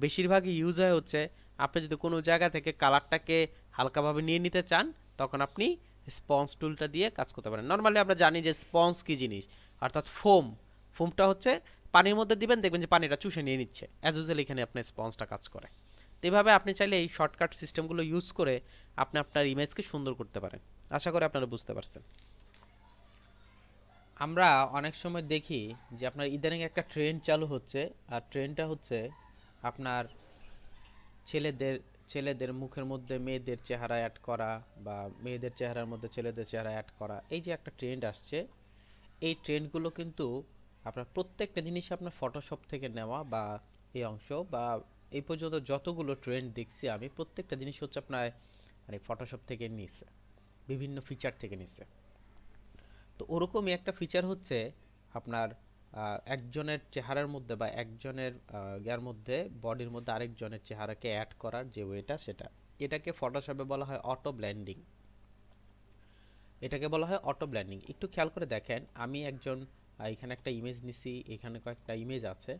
বেশিরভাগই ইউজ হয় হচ্ছে আপনি যদি কোনো জায়গা থেকে কালারটাকে হালকাভাবে নিয়ে নিতে চান, তখন আপনি স্পঞ্জ টুলটা দিয়ে কাজ করতে পারেন। নর্মালি আমরা জানি যে স্পঞ্জ কী জিনিস, অর্থাৎ ফোমটা হচ্ছে পানির মধ্যে দিবেন, দেখবেন যে পানিটা চুষে নিয়ে নিচ্ছে, অ্যাজ ইউজুয়াল এখানে আপনার স্পঞ্জটা কাজ করে। তো এভাবে আপনি চাইলে এই শর্টকাট সিস্টেমগুলো ইউজ করে আপনি আপনার ইমেজকে সুন্দর করতে পারেন। আশা করি আপনারা বুঝতে পারছেন। আমরা অনেক সময় দেখি যে আপনার ইদানিং একটা ট্রেন্ড চালু হচ্ছে, আর ট্রেন্ডটা হচ্ছে আপনার ছেলেদের ছেলেদের মুখের মধ্যে মেয়েদের চেহারা অ্যাড করা, বা মেয়েদের চেহারার মধ্যে ছেলেদের চেহারা অ্যাড করা। এই যে একটা ট্রেন্ড আসছে, এই ট্রেন্ডগুলো কিন্তু আপনার প্রত্যেকটা জিনিস আপনার ফটোশপ থেকে নেওয়া, বা এই অংশ বা এই পর্যন্ত যতগুলো ট্রেন্ড দেখছি আমি, প্রত্যেকটা জিনিস হচ্ছে আপনার মানে ফটোশপ থেকে নিচ্ছে, বিভিন্ন ফিচার থেকে নিচ্ছে। তো ওরকমই একটা ফিচার হচ্ছে আপনার একজনের চেহারার মধ্যে বা একজনের ইয়ার মধ্যে, বডির মধ্যে আরেকজনের চেহারাকে অ্যাড করার যে ওয়েটা, সেটা এটাকে ফটোশপে বলা হয় অটো ব্লেন্ডিং। এটাকে বলা হয় অটো ব্লেন্ডিং। একটু খেয়াল করে দেখেন, আমি একজন এখানে একটা ইমেজ নিছি, এখানে কয়েকটা ইমেজ আছে।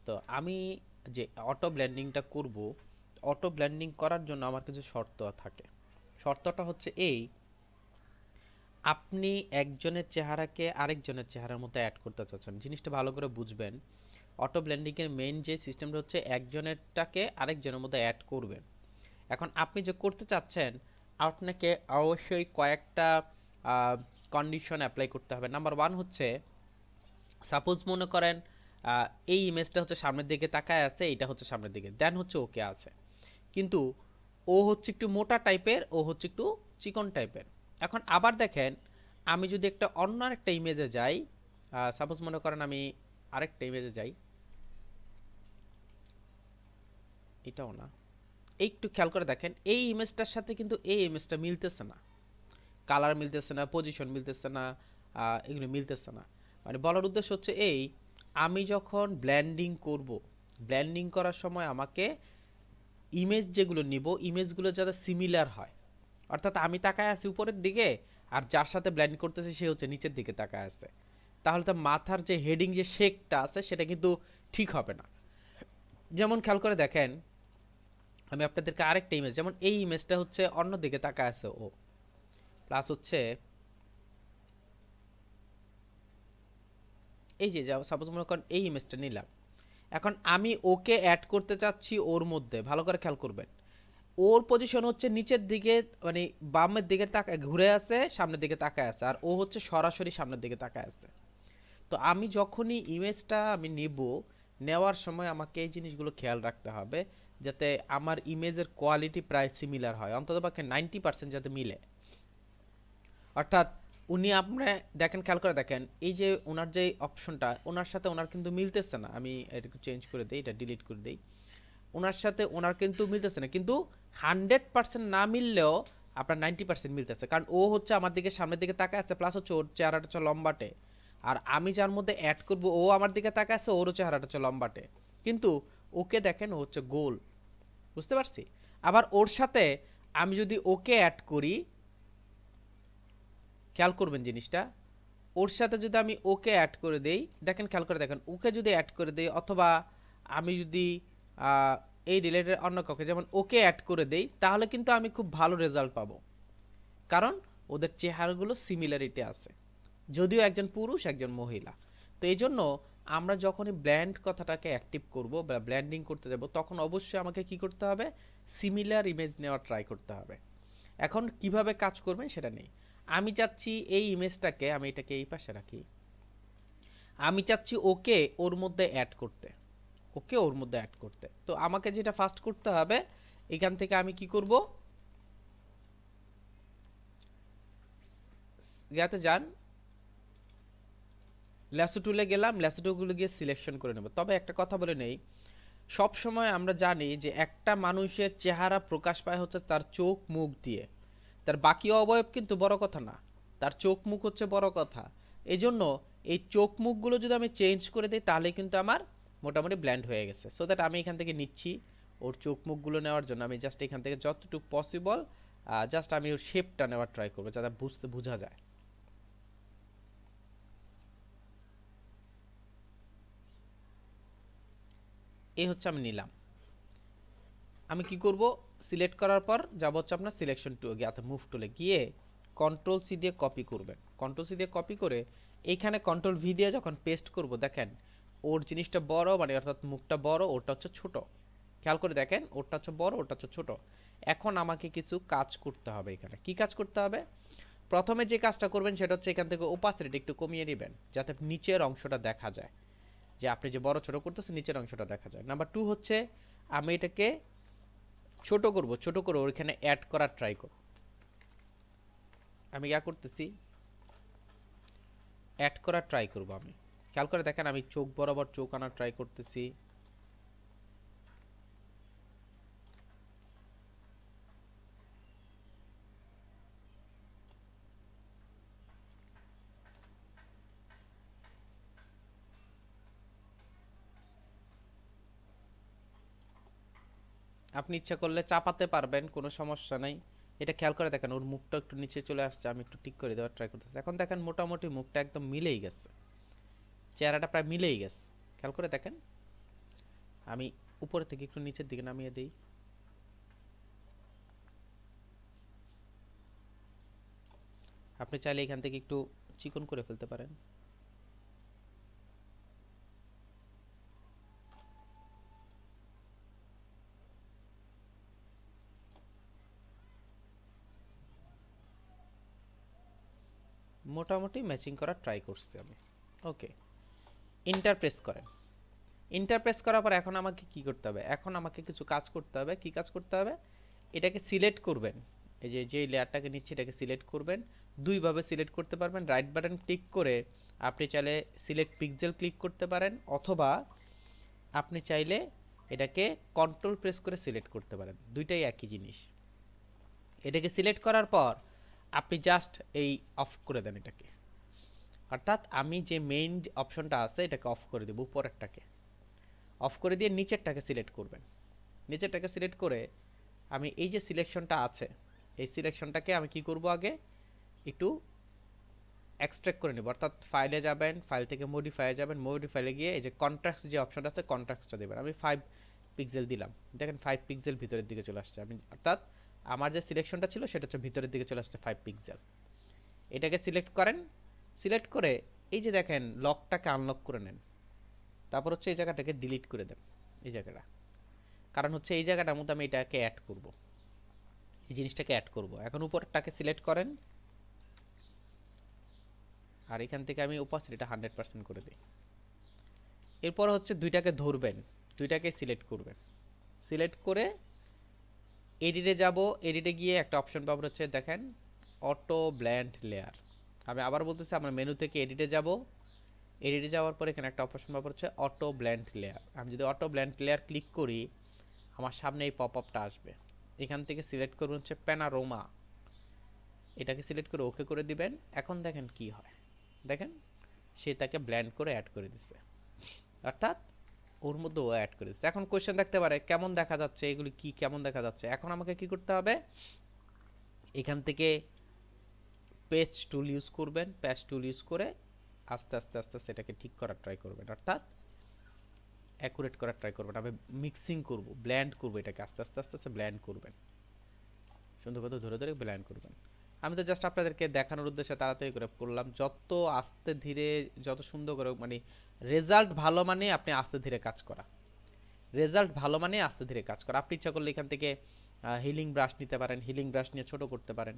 তো আমি যে অটো ব্লেন্ডিংটা করব, অটো ব্লেন্ডিং করার জন্য আমার কিছু শর্ত থাকে। শর্তটা হচ্ছে এই, আপনি একজনের চেহারাকে আরেকজনের চেহারার মধ্যে অ্যাড করতে চাচ্ছেন, জিনিসটা ভালো করে বুঝবেন। অটো ব্লেন্ডিংয়ের মেইন যে সিস্টেমটা হচ্ছে একজনেরটাকে আরেকজনের মধ্যে অ্যাড করবেন। এখন আপনি যে করতে চাচ্ছেন, আপনাকে অবশ্যই কয়েকটা কন্ডিশন অ্যাপ্লাই করতে হবে। নাম্বার ওয়ান হচ্ছে, সাপোজ মনে করেন এই ইমেজটা হচ্ছে সামনের দিকে তাকায় আছে, এইটা হচ্ছে সামনের দিকে, দেন হচ্ছে ওকে আছে, কিন্তু ও হচ্ছে একটু মোটা টাইপের, ও হচ্ছে একটু চিকন টাইপের। এখন আবার দেখেন, আমি যদি একটা অন্য আরেকটা ইমেজে যাই, সাপোজ মনে করেন আমি আরেকটা ইমেজে যাই, এটাও না, একটু খেয়াল করে দেখেন এই ইমেজটার সাথে কিন্তু এই ইমেজটা মিলতেছে না, কালার মিলতেছে না, পজিশন মিলতেছে না, এগুলো মিলতেছে না। মানে বলার উদ্দেশ্য হচ্ছে এই, আমি যখন ব্ল্যান্ডিং করব, ব্ল্যান্ডিং করার সময় আমাকে ইমেজ যেগুলো নিব, ইমেজগুলো যাতে সিমিলার হয়। অর্থাৎ আমি তাকায় আছি উপরের দিকে, আর যার সাথে ব্ল্যান্ড করতেছে সে হচ্ছে নিচের দিকে তাকায় আছে, তাহলে তো মাথার যে হেডিং যে শেকটা আছে সেটা কিন্তু ঠিক হবে না। যেমন খেয়াল করে দেখেন, আমি আপনাদেরকে আরেকটা ইমেজ, যেমন এই ইমেজটা হচ্ছে অন্য দিকে তাকায় আছে ও, প্লাস হচ্ছে এই যে সাপোজ মনে করেন এই ইমেজটা নিলাম, এখন আমি ওকে অ্যাড করতে চাচ্ছি ওর মধ্যে, ভালো করে খেয়াল করবেন, ওর পজিশন হচ্ছে নিচের দিকে, মানে বামের দিকে তাকায় ঘুরে আছে, সামনের দিকে তাকায় আছে, আর ও হচ্ছে সরাসরি সামনের দিকে তাকায় আছে। তো আমি যখনই ইমেজটা আমি নিব, নেওয়ার সময় আমাকে এই জিনিসগুলো খেয়াল রাখতে হবে, যাতে আমার ইমেজের কোয়ালিটি প্রায় সিমিলার হয়, অন্ততপক্ষে 90% যাতে মিলে। অর্থাৎ উনি আপনি দেখেন, খেয়াল করে দেখেন, এই যে ওনার যে অপশনটা, ওনার সাথে ওনার কিন্তু মিলতেছে না। আমি এটাকে চেঞ্জ করে দিই, এটা ডিলিট করে দিই। ওনার সাথে ওনার কিন্তু মিলতেছে না, কিন্তু 100% না মিললেও আপনার 90% মিলতেছে, কারণ ও হচ্ছে আমার দিকে সামনের দিকে তাকায় আছে, প্লাস হচ্ছে ওর চেহারাটা হচ্ছে লম্বাটে, আর আমি যার মধ্যে অ্যাড করব ও আমার দিকে তাকায় আছে, ওরও চেহারাটা হচ্ছে লম্বাটে, কিন্তু ওকে দেখেন ও হচ্ছে গোল। বুঝতে পারছি? আবার ওর সাথে আমি যদি ওকে অ্যাড করি, খেয়াল করবেন জিনিসটা, ওর সাথে যদি আমি ওকে অ্যাড করে দেই, দেখেন খেয়াল করে দেখেন, ওকে যদি অ্যাড করে দেই, অথবা আমি যদি এই রিলেটেড অন্য কাউকে যেমন ওকে অ্যাড করে দেই, তাহলে কিন্তু আমি খুব ভালো রেজাল্ট পাবো, কারণ ওদের চেহারাগুলো সিমিলারিটি আছে, যদিও একজন পুরুষ একজন মহিলা। তো এই জন্য আমরা যখনই ব্ল্যান্ড কথাটাকে অ্যাক্টিভ করব বা ব্ল্যান্ডিং করতে যাব, তখন অবশ্যই আমাকে কি করতে হবে, সিমিলার ইমেজ নেওয়ার ট্রাই করতে হবে। এখন কিভাবে কাজ করবেন সেটা নেই, আমি চাচ্ছি এই ইমেজটাকে, আমি এটাকে এই পাশে রাখি, আমি চাচ্ছি ওকে ওর মধ্যে অ্যাড করতে, ওকে ওর মধ্যে অ্যাড করতে। তো আমাকে যেটা ফার্স্ট করতে হবে, এখান থেকে আমি কি করব, ইয়াতে যান, ল্যাসো টুলে গেলাম, ল্যাসো টুলগুলো গিয়ে সিলেকশন করে নেব। তবে একটা কথা বলে নেই, সব সময় আমরা জানি যে একটা মানুষের চেহারা প্রকাশ পায় হচ্ছে তার চোখ মুখ দিয়ে, তার বাকি অবয়ব কিন্তু বড় কথা না, তার চোখ মুখ হচ্ছে বড় কথা। এই জন্য এই চোখ মুখগুলো যদি আমি চেঞ্জ করে দিই, তাহলে কিন্তু আমার মোটামুটি ব্ল্যান্ড হয়ে গেছে। সো দ্যাট আমি এখান থেকে নিচ্ছি ওর চোখ মুখগুলো নেওয়ার জন্য, আমি জাস্ট এখান থেকে যতটুকু পসিবল জাস্ট আমি ওর শেপটা নেওয়ার ট্রাই করবো, যাতে বোঝা যায়। এই হচ্ছে আমি নিলাম। আমি কি করব, সিলেক্ট করার পর যাব হচ্ছে আপনার সিলেকশন টু গিয়ে মুভ টুলে গিয়ে কন্ট্রোল সি দিয়ে কপি করবেন। কন্ট্রোল সি দিয়ে কপি করে এইখানে কন্ট্রোল ভি দিয়ে যখন পেস্ট করব, দেখেন ওর জিনিসটা বড়, মানে অর্থাৎ মুখটা বড়, ওটা হচ্ছে ছোট। খেয়াল করে দেখেন, ওটা হচ্ছে বড়, ওটা হচ্ছে ছোট। এখন আমাকে কিছু কাজ করতে হবে। এখানে কি কাজ করতে হবে, প্রথমে যে কাজটা করবেন সেটা হচ্ছে এখান থেকে ওপাসিটি একটু কমিয়ে নেবেন, যাতে নিচের অংশটা দেখা যায়, যে আপনি যে বড় ছোট করতেছেন নিচের অংশটা দেখা যায়। নাম্বার টু হচ্ছে আমি এটাকে ছোট করব, ছোট করে ওইখানে অ্যাড করার ট্রাই করব। আমি করতেছি, অ্যাড করার ট্রাই করব। আমি খেয়াল করে দেখেন, আমি চোখ বরাবর চোখ আনার ট্রাই করতেছি। আপনি ইচ্ছা করলে চাপাতে পারবেন, কোনো সমস্যা নাই। এটা খেয়াল করে দেখেন, ওর মুখটা একটু নিচে চলে আসছে, আমি একটু ঠিক করে দেওয়ার ট্রাই করতেছি। এখন দেখেন মোটামুটি মুখটা একদম মিলেই গেছে, চেহারাটা প্রায় মিলেই গেছে। খেয়াল করে দেখেন, আমি উপরে থেকে একটু নিচের দিকে নামিয়ে দিই। আপনি চাইলে এখান থেকে একটু চিকন করে ফেলতে পারেন। মোটামুটি ম্যাচিং করার ট্রাই করছি আমি। ওকে, ইন্টার প্রেস করেন। ইন্টার প্রেস করার পর এখন আমাকে কি করতে হবে, এখন আমাকে কিছু কাজ করতে হবে। কি কাজ করতে হবে, এটাকে সিলেক্ট করবেন, এই যে যে লেয়ারটাকে নিচ্ছে এটাকে সিলেক্ট করবেন। দুইভাবে সিলেক্ট করতে পারবেন, রাইট বাটন ক্লিক করে আপনি চাইলে সিলেক্ট পিক্সেল ক্লিক করতে পারেন, অথবা আপনি চাইলে এটাকে কন্ট্রোল প্রেস করে সিলেক্ট করতে পারেন, দুইটাই একই জিনিস। এটাকে সিলেক্ট করার পর আপনি জাস্ট এই অফ করে দেন এটাকে, অর্থাৎ আমি যে মেইন অপশনটা আছে এটাকে অফ করে দেব, উপরেরটাকে অফ করে দিয়ে নিচেরটাকে সিলেক্ট করবেন। নিচেরটাকে সিলেক্ট করে আমি এই যে সিলেকশনটা আছে, এই সিলেকশনটাকে আমি কি করব, আগে একটু এক্সট্রাক্ট করে নেব। অর্থাৎ ফাইলে যাবেন, ফাইল থেকে মডিফাইয়ে যাবেন, মডিফাইলে গিয়ে এই যে কন্ট্রাস্ট যে অপশনটা আছে কন্ট্রাস্টটা দেবেন। আমি 5 পিক্সেল দিলাম, দেখেন 5 পিক্সেল ভিতরের দিকে চলে আসছে। আমি অর্থাৎ আমার যে সিলেকশনটা ছিল সেটা হচ্ছে ভিতরের দিকে চলে আসছে 5 পিক্সেল। এটাকে সিলেক্ট করেন, সিলেক্ট করে এই যে দেখেন লকটাকে আনলক করে নেন। তারপর হচ্ছে এই জায়গাটাকে ডিলিট করে দেন, এই জায়গাটা, কারণ হচ্ছে এই জায়গাটার মধ্যে আমি এটাকে অ্যাড করব, এই জিনিসটাকে অ্যাড করব। এখন উপরটাকে সিলেক্ট করেন, আর এখান থেকে আমি ওপাসিটিটা 100% করে দিই। এরপর হচ্ছে দুইটাকে ধরবেন, দুইটাকে সিলেক্ট করবেন, সিলেক্ট করে এডিটে যাব। এডিটে গিয়ে একটা অপশন পাবেন হচ্ছে দেখেন অটো ব্ল্যান্ড লেয়ার। আমি আবার বলতেছি, আমরা মেনু থেকে এডিটে যাব, এডিটে যাওয়ার পর এখানে একটা অপশন পাবেন হচ্ছে অটো ব্ল্যান্ড লেয়ার। আমি যদি অটো ব্ল্যান্ড লেয়ার ক্লিক করি, আমার সামনে এই পপ আপটা আসবে। এখান থেকে সিলেক্ট করুন হচ্ছে প্যানারোমা, এটাকে সিলেক্ট করে ওকে করে দিবেন। এখন দেখেন কি হয়, দেখেন সে তাকে ব্ল্যান্ড করে অ্যাড করে দিচ্ছে, অর্থাৎ ওর মধ্যে ও অ্যাড করে দিচ্ছে। এখন কোয়েশ্চেন থাকতে পারে কেমন দেখা যাচ্ছে, এগুলি কি কেমন দেখা যাচ্ছে। এখন আমাকে কি করতে হবে, এখান থেকে পেজ টুল ইউজ করবেন, পেজ টুল ইউজ করে আস্তে আস্তে আস্তে আস্তে এটাকে ঠিক করার ট্রাই করবেন। অর্থাৎ অ্যাকুরেট করার ট্রাই করবেন, আমি মিক্সিং করব, ব্ল্যান্ড করব, এটাকে আস্তে আস্তে আস্তে আস্তে ব্ল্যান্ড করবেন, সুন্দর করে ধরে ধরে ব্ল্যান্ড করবেন। আমি তো জাস্ট আপনাদেরকে দেখানোর উদ্দেশ্যে তাড়াতাড়ি করে করলাম, যত আস্তে ধীরে যত সুন্দর করে মানে রেজাল্ট ভালো মানে আপনি আস্তে ধীরে কাজ করা, রেজাল্ট ভালো মানে আস্তে ধীরে কাজ করা। আপনি ইচ্ছা করলে এখান থেকে হিলিং ব্রাশ নিতে পারেন, হিলিং ব্রাশ নিয়ে ছোট করতে পারেন,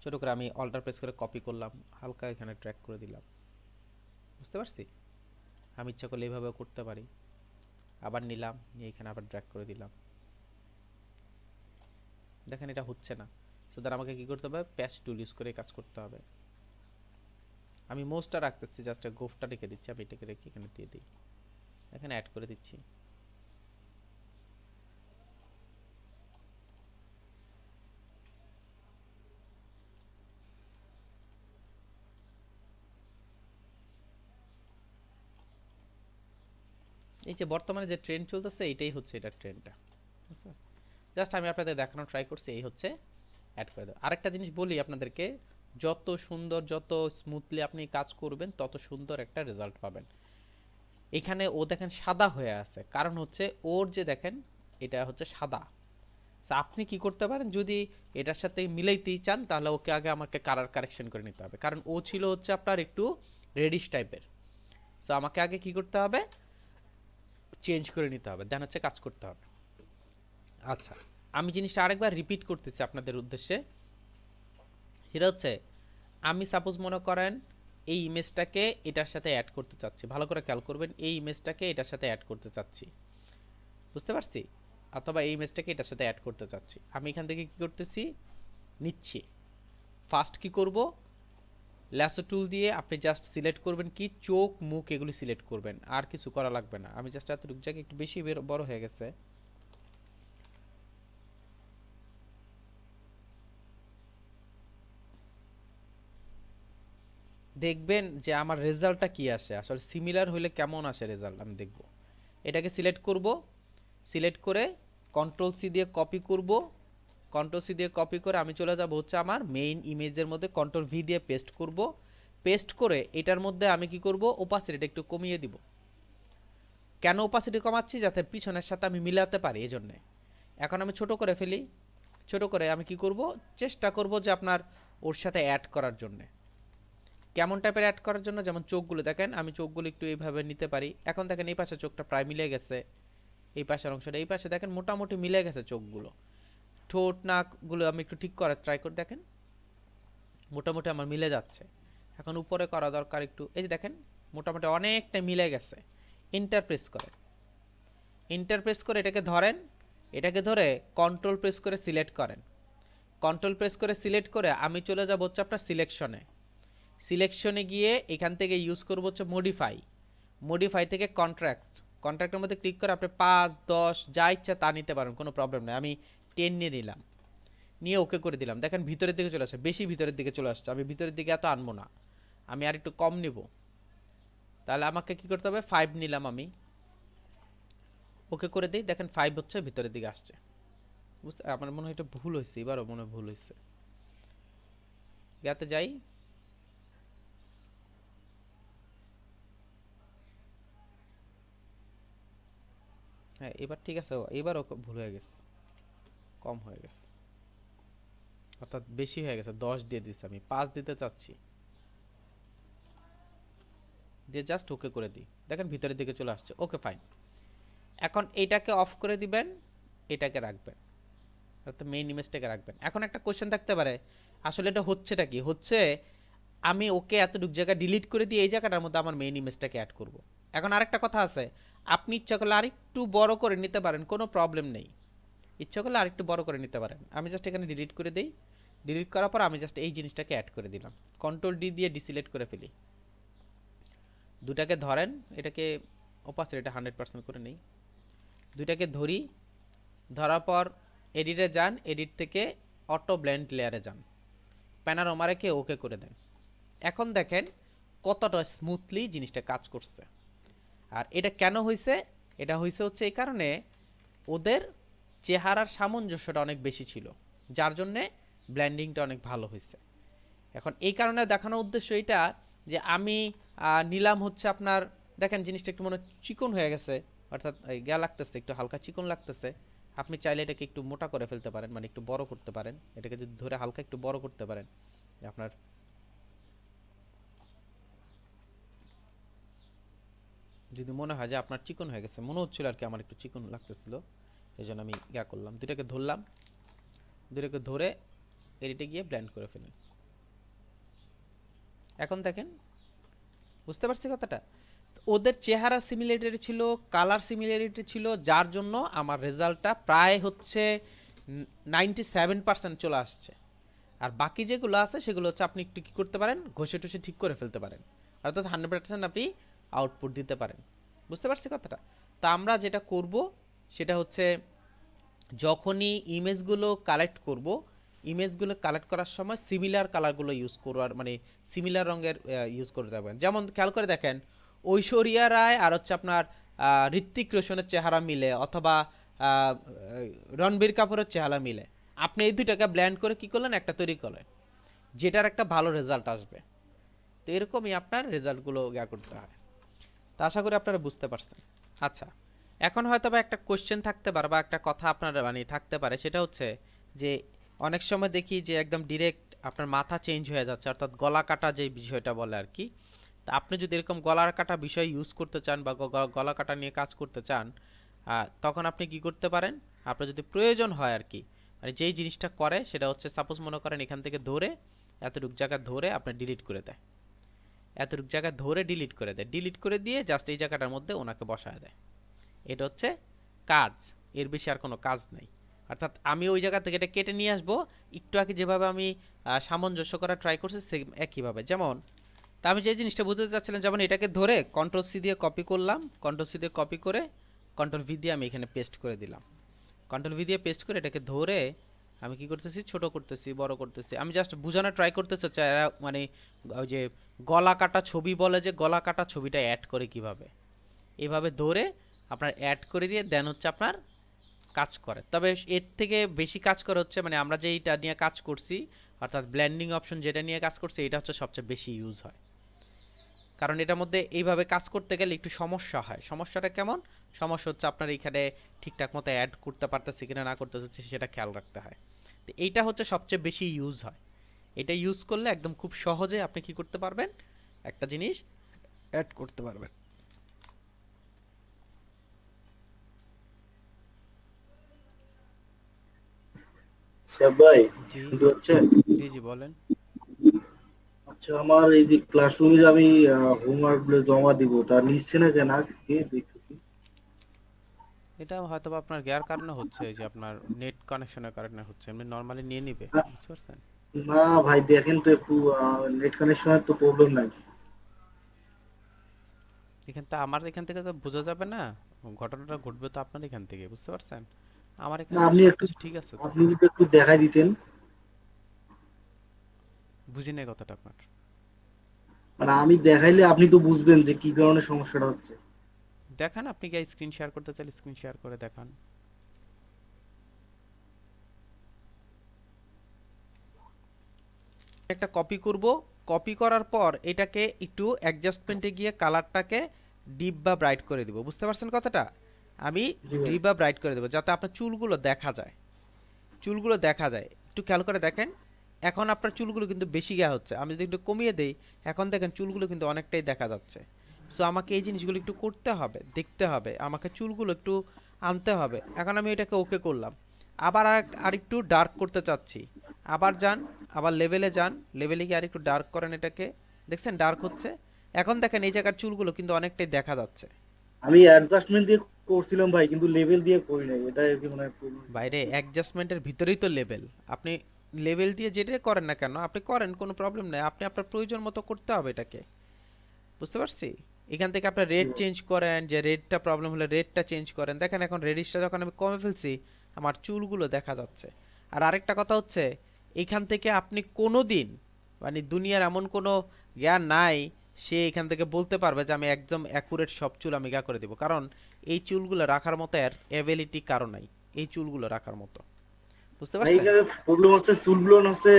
ছোট করে আমি অল্টার প্রেস করে কপি করলাম, হালকা এখানে ট্র্যাক করে দিলাম, বুঝতে পারছি? আমি ইচ্ছা করলে এইভাবেও করতে পারি, আবার নিলাম, নিয়ে এখানে আবার ড্র্যাগ করে দিলাম, দেখেন এটা হচ্ছে না। সো দ্যাট আমাকে কি করতে হবে, প্যাচ টুল ইউজ করে কাজ করতে হবে। আমি মোস্টটা রাখতেছি, জাস্ট গোফটা রেখে দিচ্ছি, আমি এটাকে রেখে এখানে দিয়ে দিই, এখানে অ্যাড করে দিচ্ছি। এই যে বর্তমানে যে ট্রেন্ড চলতেছে এটাই হচ্ছে এটার ট্রেন্ডটা, বুঝতে পারছেন? জাস্ট আমি আপনাদের দেখানো ট্রাই করছি, এই হচ্ছে অ্যাড করে দেবো। আরেকটা জিনিস বলি আপনাদেরকে, যত সুন্দর যত স্মুথলি আপনি কাজ করবেন তত সুন্দর একটা রেজাল্ট পাবেন। এখানে ও দেখেন সাদা হয়ে আছে, কারণ হচ্ছে ওর যে দেখেন এটা হচ্ছে সাদা। সো আপনি কি করতে পারেন, যদি এটার সাথে মিলাইতেই চান তাহলে ওকে আগে আমাকে কালার কারেকশন করে নিতে হবে, কারণ ও ছিল হচ্ছে আপনার একটু রেডিশ টাইপের। সো আমাকে আগে কি করতে হবে, চেঞ্জ করে নিতে হবে, দেন হচ্ছে কাজ করতে হবে। আচ্ছা, আমি জিনিসটা আরেকবার রিপিট করতেছি আপনাদের উদ্দেশ্যে, সেটা হচ্ছে আমি সাপোজ মনে করেন এই ইমেজটাকে এটার সাথে অ্যাড করতে চাচ্ছি, ভালো করে খেয়াল করবেন, এই ইমেজটাকে এটার সাথে অ্যাড করতে চাচ্ছি, বুঝতে পারছি? অথবা এই ইমেজটাকে এটার সাথে অ্যাড করতে চাচ্ছি, আমি এখান থেকে কি করতেছি, নিচ্ছি। ফার্স্ট কি করব, ল্যাসো টুল দিয়ে আপনি জাস্ট সিলেক্ট করবেন কি চোখ মুখ এগুলি সিলেক্ট করবেন, আর কিছু করা লাগবে না। আমি জাস্ট এতটুকু জায়গায় একটু বেশি বড় হয়ে গেছে, দেখবেন যে আমার রেজাল্টটা কি আসে, আসলে সিমিলার হইলে কেমন আসে রেজাল্ট আমি দেখব। এটাকে সিলেক্ট করব, সিলেক্ট করে কন্ট্রোল সি দিয়ে কপি করব, কন্ট্রোল সি দিয়ে কপি করে আমি চলে যাব হচ্ছে আমার মেইন ইমেজের মধ্যে, কন্ট্রোল ভি দিয়ে পেস্ট করব, পেস্ট করে এটার মধ্যে আমি কি করব, ওপাসিটিটা একটু কমিয়ে দিব। কেন ওপাসিটি কমাচ্ছি, যাতে পিছনের সাথে আমি মিলাতে পারি, এই জন্যে। এখন আমি ছোট করে ফেলি, ছোট করে আমি কি করব, চেষ্টা করব যে আপনার ওর সাথে অ্যাড করার জন্যে। কেমন টাইপের অ্যাড করার জন্য, যেমন চোখগুলো দেখেন, আমি চোখগুলো একটু এইভাবে নিতে পারি। এখন দেখেন এই পাশে চোখটা প্রায় মিলে গেছে, এই পাশের অংশটা, এই পাশে দেখেন মোটামুটি মিলে গেছে চোখগুলো। ঠোঁট নাকগুলো আমি একটু ঠিক করার ট্রাই করে দেখেন, মোটামুটি আমার মিলে যাচ্ছে। এখন উপরে করা দরকার একটু, এই যে দেখেন মোটামুটি অনেকটা মিলে গেছে। এন্টার প্রেস করে, এন্টার প্রেস করে এটাকে ধরেন, এটাকে ধরে কন্ট্রোল প্রেস করে সিলেক্ট করেন, কন্ট্রোল প্রেস করে সিলেক্ট করে আমি চলে যাব হচ্ছে আপনার সিলেকশনে। সিলেকশনে গিয়ে এখান থেকে ইউজ করব হচ্ছে মডিফাই, মডিফাই থেকে কন্ট্রাক্ট, কন্ট্রাক্টের মধ্যে ক্লিক করে আপনি 5 10 যা ইচ্ছা তা নিতে পারেন, কোনো প্রবলেম নেই। আমি 10 নিয়ে নিলাম, নিয়ে ওকে করে দিলাম, দেখেন ভিতরের দিকে চলে আসছে, বেশি ভিতরের দিকে চলে আসছে। আমি ভিতরের দিকে এত আনবো না, আমি আর একটু কম নিব। তাহলে আমাকে কি করতে হবে, 5 নিলাম আমি, ওকে করে দিই, দেখেন 5 হচ্ছে ভিতরের দিকে আসছে। বুঝতে, আমার মনে হয় এটা ভুল হয়েছে, এবারও মনে হয় ভুল হয়েছে। ইয়াতে যাই, হ্যাঁ এবার ঠিক আছে, এবারও ভুল হয়ে গেছে, কম হয়ে গেছে, অর্থাৎ বেশি হয়ে গেছে, 10 দিয়ে দিচ্ছি, আমি 5 দিতে চাচ্ছি, দিয়ে জাস্ট ওকে করে দিই, দেখেন ভিতরের দিকে চলে আসছে। ওকে ফাইন, এখন এটাকে অফ করে দিবেন, এটাকে রাখবেন, অর্থাৎ মেইন ইমেজটাকে রাখবেন। এখন একটা কোশ্চেন থাকতে পারে, আসলে এটা হচ্ছেটা কি, হচ্ছে আমি ওকে এতটুক জায়গা ডিলিট করে দিয়ে এই জায়গাটার মধ্যে আমার মেইন ইমেজটাকে অ্যাড করব। এখন আরেকটা কথা আছে, আপনি ইচ্ছা করলে আরেকটু বড় করে নিতে পারেন, কোনো প্রবলেম নেই, ইচ্ছা করলে আরেকটু বড় করে নিতে পারেন। আমি জাস্ট এখানে ডিলিট করে দিই, ডিলিট করার পর আমি জাস্ট এই জিনিসটাকে অ্যাড করে দিলাম, কন্ট্রোল ডি দিয়ে ডিসিলেক্ট করে ফেলি। দুটাকে ধরেন, এটাকে ওপাসিটিটা 100% করে নেই, দুইটাকে ধরি, ধরার পর এডিটে যান, এডিট থেকে অটো ব্লেন্ড লেয়ারে যান, প্যানারোমা রেখে ওকে করে দেন। এখন দেখেন কতটা স্মুথলি জিনিসটা কাজ করছে। আর এটা কেন হয়েছে, এটা হয়েছে হচ্ছে এই কারণে ওদের চেহারার সামঞ্জস্যটা অনেক বেশি ছিল, যার জন্যে ব্ল্যান্ডিংটা অনেক ভালো হয়েছে। এখন এই কারণে দেখানোর উদ্দেশ্য এটা যে আমি নিলাম হচ্ছে আপনার দেখেন জিনিসটা একটু মনে চিকন হয়ে গেছে, অর্থাৎ গা লাগতেছে, একটু হালকা চিকন লাগতেছে। আপনি চাইলে এটাকে একটু মোটা করে ফেলতে পারেন, মানে একটু বড় করতে পারেন, এটাকে যদি ধরে হালকা একটু বড় করতে পারেন আপনার যদি মনে হয় যে আপনার চিকন হয়ে গেছে, মনে হচ্ছিল আর কি আমার একটু চিকন লাগতেছিল, এই জন্য আমি গা করলাম, দুটাকে ধরলাম, দুটাকে ধরে এডিটে গিয়ে ব্লেন্ড করে ফেলেন। এখন দেখেন বুঝতে পারছি কথাটা, ওদের চেহারা সিমিলারিটি ছিল, কালার সিমিলারিটি ছিল, যার জন্য আমার রেজাল্টটা প্রায় হচ্ছে 97% চলে আসছে। আর বাকি যেগুলো আছে সেগুলো হচ্ছে আপনি একটু কী করতে পারেন, ঘষে টুষে ঠিক করে ফেলতে পারেন, অর্থাৎ 100% আপনি আউটপুট দিতে পারেন। বুঝতে পারছি কথাটা? তা আমরা যেটা করব সেটা হচ্ছে যখনই ইমেজগুলো কালেক্ট করব, ইমেজগুলো কালেক্ট করার সময় সিমিলার কালারগুলো ইউজ করব, আর মানে সিমিলার রঙের ইউজ করতে পারবেন। যেমন খেয়াল করে দেখেন, ঐশ্বরিয়া রায় আর হচ্ছে আপনার ঋত্বিক রোশনের চেহারা মিলে, অথবা রণবীর কাপুরের চেহারা মিলে, আপনি এই দুইটাকে ব্ল্যান্ড করে কি করলেন, একটা তৈরি করলেন, যেটার একটা ভালো রেজাল্ট আসবে। তো এরকমই আপনার রেজাল্টগুলো করতে হয়। তা আশা করি আপনারা বুঝতে পারছেন। আচ্ছা, এখন হয়তো বা একটা কোশ্চেন থাকতে পারে বা একটা কথা আপনার মানে থাকতে পারে, সেটা হচ্ছে যে অনেক সময় দেখি যে একদম ডিরেক্ট আপনার মাথা চেঞ্জ হয়ে যাচ্ছে, অর্থাৎ গলা কাটা যে বিষয়টা বলে আর কি। তা আপনি যদি এরকম গলার কাটা বিষয় ইউজ করতে চান বা গলা কাটা নিয়ে কাজ করতে চান, তখন আপনি কি করতে পারেন, আপনার যদি প্রয়োজন হয় আর কি, মানে যেই জিনিসটা করে সেটা হচ্ছে সাপোজ মনে করেন এখান থেকে ধরে এতটুক জায়গা ধরে আপনার ডিলিট করে দেয়, এতটুক জায়গা ধরে ডিলিট করে দেয়, ডিলিট করে দিয়ে জাস্ট এই জায়গাটার মধ্যে ওনাকে বসায় দেয়। এটা হচ্ছে কাজ, এর বেশি আর কোনো কাজ নেই। অর্থাৎ আমি ওই জায়গা থেকে এটা কেটে নিয়ে আসবো, একটু আগে যেভাবে আমি সামঞ্জস্য করার ট্রাই করছি সেম একইভাবে। যেমন তা আমি যে জিনিসটা বুঝতে চাচ্ছিলাম, যেমন এটাকে ধরে কন্ট্রোল সি দিয়ে কপি করলাম, কন্ট্রোল সি দিয়ে কপি করে কন্ট্রোল ভি দিয়ে আমি এখানে পেস্ট করে দিলাম, কন্ট্রোল ভি দিয়ে পেস্ট করে এটাকে ধরে আমি কি করতেছি, ছোট করতেছি, বড় করতেছি, আমি জাস্ট বোঝানোর ট্রাই করতেছি মানে ওই যে গলা কাটা ছবি বলে, যে গলা কাটা ছবিটা অ্যাড করে কিভাবে, এভাবে ধরে আপনার অ্যাড করে দিয়ে দেন হচ্ছে আপনার কাজ করে। তবে এর থেকে বেশি কাজ করে হচ্ছে মানে আমরা যেইটা নিয়ে কাজ করছি, অর্থাৎ ব্লেন্ডিং অপশন যেটা নিয়ে কাজ করছি, এটা হচ্ছে সবচেয়ে বেশি ইউজ হয়, কারণ এটার মধ্যে এইভাবে কাজ করতে গেলে একটু সমস্যা হয়। সমস্যাটা কেমন? সমস্যা হচ্ছে আপনার এইখানে ঠিকঠাক মতো অ্যাড করতে পারতেছি কিনা না করতে পারতেছি সেটা খেয়াল রাখতে হয়। তো এইটা হচ্ছে সবচেয়ে বেশি ইউজ হয়, এটা ইউজ করলে একদম খুব সহজে আপনি কি করতে পারবেন, একটা জিনিস অ্যাড করতে পারবেন। সাহেব ভাই, জি শুনতে পাচ্ছেন? জি জি বলেন। আচ্ছা, আমার এই যে ক্লাসরুমে যে আমি হোমওয়ার্ক গুলো জমা দিব, তা নিচ্ছে না কেন আজকে দেখতেছি। এটা হয়তো বা আপনার গেয়ার কারণে হচ্ছে, যে আপনার নেট কানেকশনের কারণে হচ্ছে, এমনি নর্মালি নিয়ে নিবে, না বুঝতে পারছেন? না ভাই, দেখেন তো একটু, নেট কানেকশনের তো প্রবলেম নাই। এখান তো আমার এখান থেকে তো বোঝা যাবে না, ঘটনাটা ঘটবে তো আপনার এখান থেকে, বুঝতে পারছেন? আমার না, এখানে তো আপনি একটু, সবকিছু ঠিক আছে তো। আপনি যদি একটু দেখাই দিতেন। বুঝি নাই কথাটা আপনার। মানে আমি দেখাইলে আপনি তো বুঝবেন যে কি কারণে সমস্যাটা হচ্ছে। দেখান, আপনি কি স্ক্রিন শেয়ার করতে চাইলে স্ক্রিন শেয়ার করে দেখান। একটা কপি করব, কপি করার পর এটাকে একটু অ্যাডজাস্টমেন্টে গিয়ে কালারটাকে ডিপ বা ব্রাইট করে দিব, বুঝতে পারছেন কথাটা? আমি জি ভাই। ডিপ বা ব্রাইট করে দেবো যাতে আপনার চুলগুলো দেখা যায়, চুলগুলো দেখা যায়। একটু খেয়াল করে দেখেন, এখন আপনার চুলগুলো কিন্তু বেশি গা হচ্ছে, আমি যদি একটু কমিয়ে দেই, এখন দেখেন চুলগুলো কিন্তু অনেকটাই দেখা যাচ্ছে। সো আমাকে এই জিনিসগুলো একটু করতে হবে, দেখতে হবে, আমাকে চুলগুলো একটু আনতে হবে। এখন আমি এটাকে ওকে করলাম, আবার আর একটু ডার্ক করতে চাচ্ছি, আবার যান, আবার লেভেলে যান, লেভেলে গিয়ে আর একটু ডার্ক করেন এটাকে, দেখছেন ডার্ক হচ্ছে। এখন দেখেন এই জায়গার চুলগুলো কিন্তু অনেকটাই দেখা যাচ্ছে। আমি অ্যাডজাস্টমেন্ট দিয়ে করছিলাম ভাই, কিন্তু লেভেল দিয়ে করি নাই, এটা আর কি মনে হয় problem ছিল। বাইরে অ্যাডজাস্টমেন্টের ভিতরেই তো লেভেল, আপনি লেভেল দিয়ে যেটাই করেন না কেন আপনি করেন, কোনো প্রবলেম নেই, আপনি আপনার প্রয়োজন মতো করতে হবে এটাকে, বুঝতে পারছি? এখান থেকে আপনার জি রেড ভাই। চেঞ্জ করেন, যে রেডটা প্রবলেম হলে রেডটা চেঞ্জ করেন, দেখেন এখন রেডিশটা যখন আমি কমে ফেলছি আমার চুলগুলো দেখা যাচ্ছে। আর আরেকটা কথা হচ্ছে, এইখান থেকে আপনি কোনো দিন মানে দুনিয়ার এমন কোনো জ্ঞান নাই সে এখান থেকে বলতে পারবে যে আমি একদম অ্যাকুরেট সব চুল আমি করে দেবো, কারণ এই চুলগুলো রাখার মতো অ্যাবিলিটি কারো নাই, এই চুলগুলো রাখার মতো। বুঝতে না, পারছেন? এখানে প্রবলেম হচ্ছে চুলগুলো হচ্ছে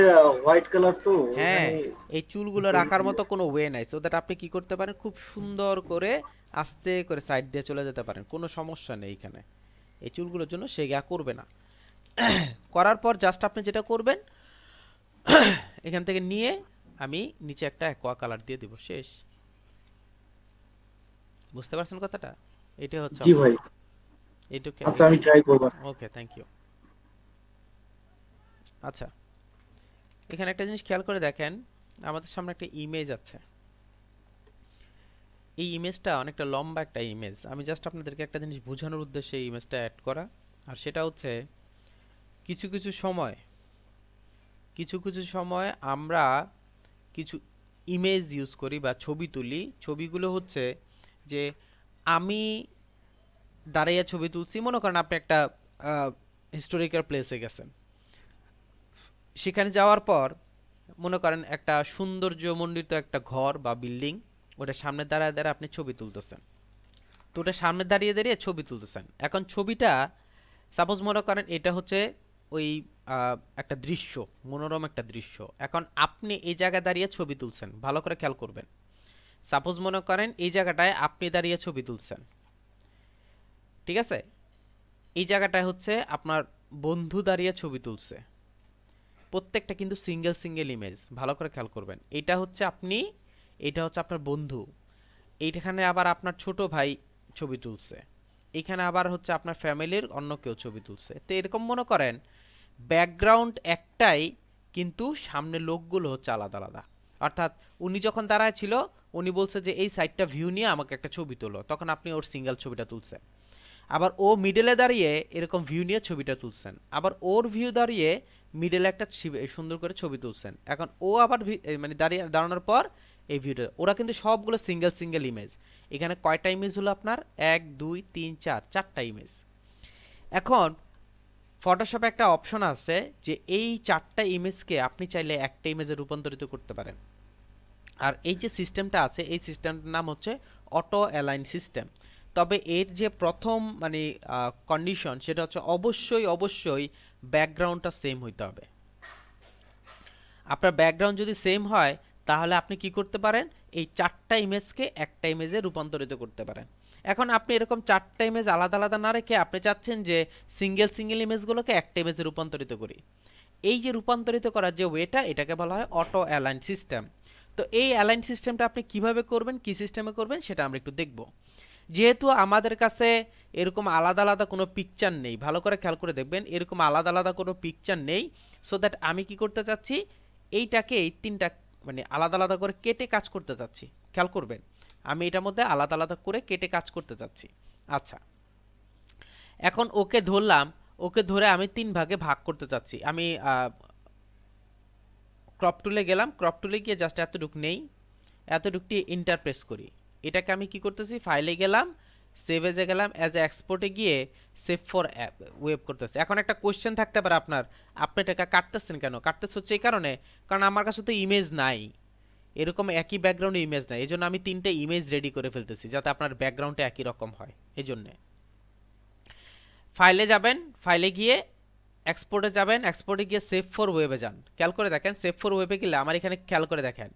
হোয়াইট কালার তো হ্যাঁ, এখানে। এই চুলগুলো রাখার মতো কোনো ওয়ে নাই, সো দ্যাট আপনি কি করতে পারেন, খুব সুন্দর করে আস্তে করে সাইড দিয়ে চলে যেতে পারেন, কোনো সমস্যা নেই এখানে। এই চুলগুলোর জন্য সে গা করবে না। করার পর জাস্ট আপনি যেটা করবেন, এখান থেকে নিয়ে আমি নিচে একটা অ্যাকোয়া কালার দিয়ে দিব, শেষ। বুঝতে পারছেন কথাটা? এটা হচ্ছে জি ভাই। অপশন। এইটুকু আচ্ছা, এটা। আমি ট্রাই করবো। ওকে, থ্যাংক ইউ। আচ্ছা, এখানে একটা জিনিস খেয়াল করে দেখেন, আমাদের সামনে একটা ইমেজ আছে। এই ইমেজটা অনেকটা লম্বা একটা ইমেজ, আমি জাস্ট আপনাদেরকে একটা জিনিস বোঝানোর উদ্দেশ্যে এই ইমেজটা অ্যাড করা। আর সেটা হচ্ছে, কিছু কিছু সময় কিছু কিছু সময় আমরা কিছু ইমেজ ইউজ করি বা ছবি তুলি। ছবিগুলো হচ্ছে যে, আমি দাঁড়াইয়া ছবি তুলছি, মনে করেন আপনি একটা হিস্টোরিক্যাল প্লেসে গেছেন, সেখানে যাওয়ার পর মনে করেন একটা সৌন্দর্যমণ্ডিত একটা ঘর বা বিল্ডিং, ওটার সামনে দাঁড়ায় দাঁড়ায় আপনি ছবি তুলতেছেন। তো ওটার সামনে দাঁড়িয়ে দাঁড়িয়ে ছবি তুলতেছেন। এখন ছবিটা, সাপোজ মনে করেন এটা হচ্ছে ওই একটা দৃশ্য, মনোরম একটা দৃশ্য। এখন আপনি এই জায়গায় দাঁড়িয়ে ছবি তুলছেন, ভালো করে খেয়াল করবেন। সাপোজ মনে করেন এই জায়গাটায় আপনি দাঁড়িয়ে ছবি তুলছেন, ঠিক আছে? এই জায়গাটায় হচ্ছে আপনার বন্ধু দাঁড়িয়ে ছবি তুলছে। প্রত্যেকটা কিন্তু সিঙ্গেল সিঙ্গেল ইমেজ, ভালো করে খেয়াল করবেন। এটা হচ্ছে আপনি, এটা হচ্ছে আপনার বন্ধু, এইখানে আবার আপনার ছোট ভাই ছবি তুলছে, এখানে আবার হচ্ছে আপনার ফ্যামিলির অন্য কেউ ছবি তুলছে। তো এরকম মনে করেন ব্যাকগ্রাউন্ড একটাই, কিন্তু সামনে লোকগুলো হচ্ছে আলাদা আলাদা। অর্থাৎ উনি যখন দাঁড়ায় ছিল, উনি বলছে যে এই সাইডটা ভিউ নিয়ে আমাকে একটা ছবি তোলো, তখন আপনি ওর সিঙ্গেল ছবিটা তুলছেন। আবার ও মিডলে দাঁড়িয়ে এরকম ভিউ নিয়ে ছবিটা তুলছেন, আবার ওর ভিউ দাঁড়িয়ে মিডলে একটা সুন্দর করে ছবি তুলছেন। এখন ও আবার মানে দাঁড়িয়ে দাঁড়ানোর পর এই ভিউটা, ওরা কিন্তু সবগুলো সিঙ্গেল সিঙ্গেল ইমেজ। এখানে কয়টা ইমেজ হলো আপনার? 1 2 3 4, চারটা ইমেজ। এখন ফটোশপে একটা অপশন আছে যে এই চারটা ইমেজকে আপনি চাইলে একটা ইমেজে রূপান্তরিত করতে পারেন। আর এই যে সিস্টেমটা আছে, এই সিস্টেমটার নাম হচ্ছে অটো অ্যালাইন সিস্টেম। তবে এর যে প্রথম মানে কন্ডিশন, সেটা হচ্ছে অবশ্যই অবশ্যই ব্যাকগ্রাউন্ডটা সেম হইতে হবে। আপনার ব্যাকগ্রাউন্ড যদি সেম হয়, তাহলে আপনি কি করতে পারেন, এই চারটা ইমেজকে একটা ইমেজে রূপান্তরিত করতে পারেন। এখন আপনি এরকম চারটা ইমেজ আলাদা আলাদা না রেখে আপনি চাচ্ছেন যে সিঙ্গেল সিঙ্গেল ইমেজগুলোকে একটা ইমেজে রূপান্তরিত করি। এই যে রূপান্তরিত করার যে ওয়েটা, এটাকে বলা হয় অটো অ্যালাইন সিস্টেম। তো এই অ্যালাইন সিস্টেমটা আপনি কিভাবে করবেন, কি সিস্টেমে করবেন, সেটা আমরা একটু দেখব। যেহেতু আমাদের কাছে এরকম আলাদা আলাদা কোনো পিকচার নেই, ভালো করে খেয়াল করে দেখবেন, এরকম আলাদা আলাদা কোনো পিকচার নেই। সো দ্যাট আমি কি করতে চাচ্ছি, এইটাকে এই তিনটা মানে আলাদা আলাদা করে কেটে কাজ করতে চাচ্ছি। খেয়াল করবেন, আমি এটার মধ্যে আলাদা আলাদা করে কেটে কাজ করতে চাচ্ছি। আচ্ছা, এখন ওকে ধরলাম, ওকে ধরে আমি তিন ভাগে ভাগ করতে চাচ্ছি। আমি ক্রপ টুলে গেলাম, ক্রপ টুলে গিয়ে জাস্ট এতটুক নেই, এতটুকটি ইন্টারপ্রেস করি। এটাকে আমি কি করতেছি, ফাইলে গেলাম, সেভ এজে গেলাম, অ্যাজ এ এক্সপোর্টে গিয়ে সেভ ফর ওয়েব করতেছি। এখন একটা কোশ্চেন থাকতে পারে আপনার, আপনি এটাকে কাটতেছেন কেন? কাটতেছে হচ্ছে এই কারণে, কারণ আমার কাছে তো ইমেজ নাই, এরকম একই ব্যাকগ্রাউন্ডে ইমেজ নাই। এই জন্য আমি তিনটে ইমেজ রেডি করে ফেলতেছি, যাতে আপনার ব্যাকগ্রাউন্ডটা একই রকম হয়। এই জন্যে ফাইলে যাবেন, ফাইলে গিয়ে এক্সপোর্টে যাবেন, এক্সপোর্টে গিয়ে সেভ ফর ওয়েবে যান। খেয়াল করে দেখেন, সেভ ফর ওয়েবে গেলে আমার এখানে খেয়াল করে দেখেন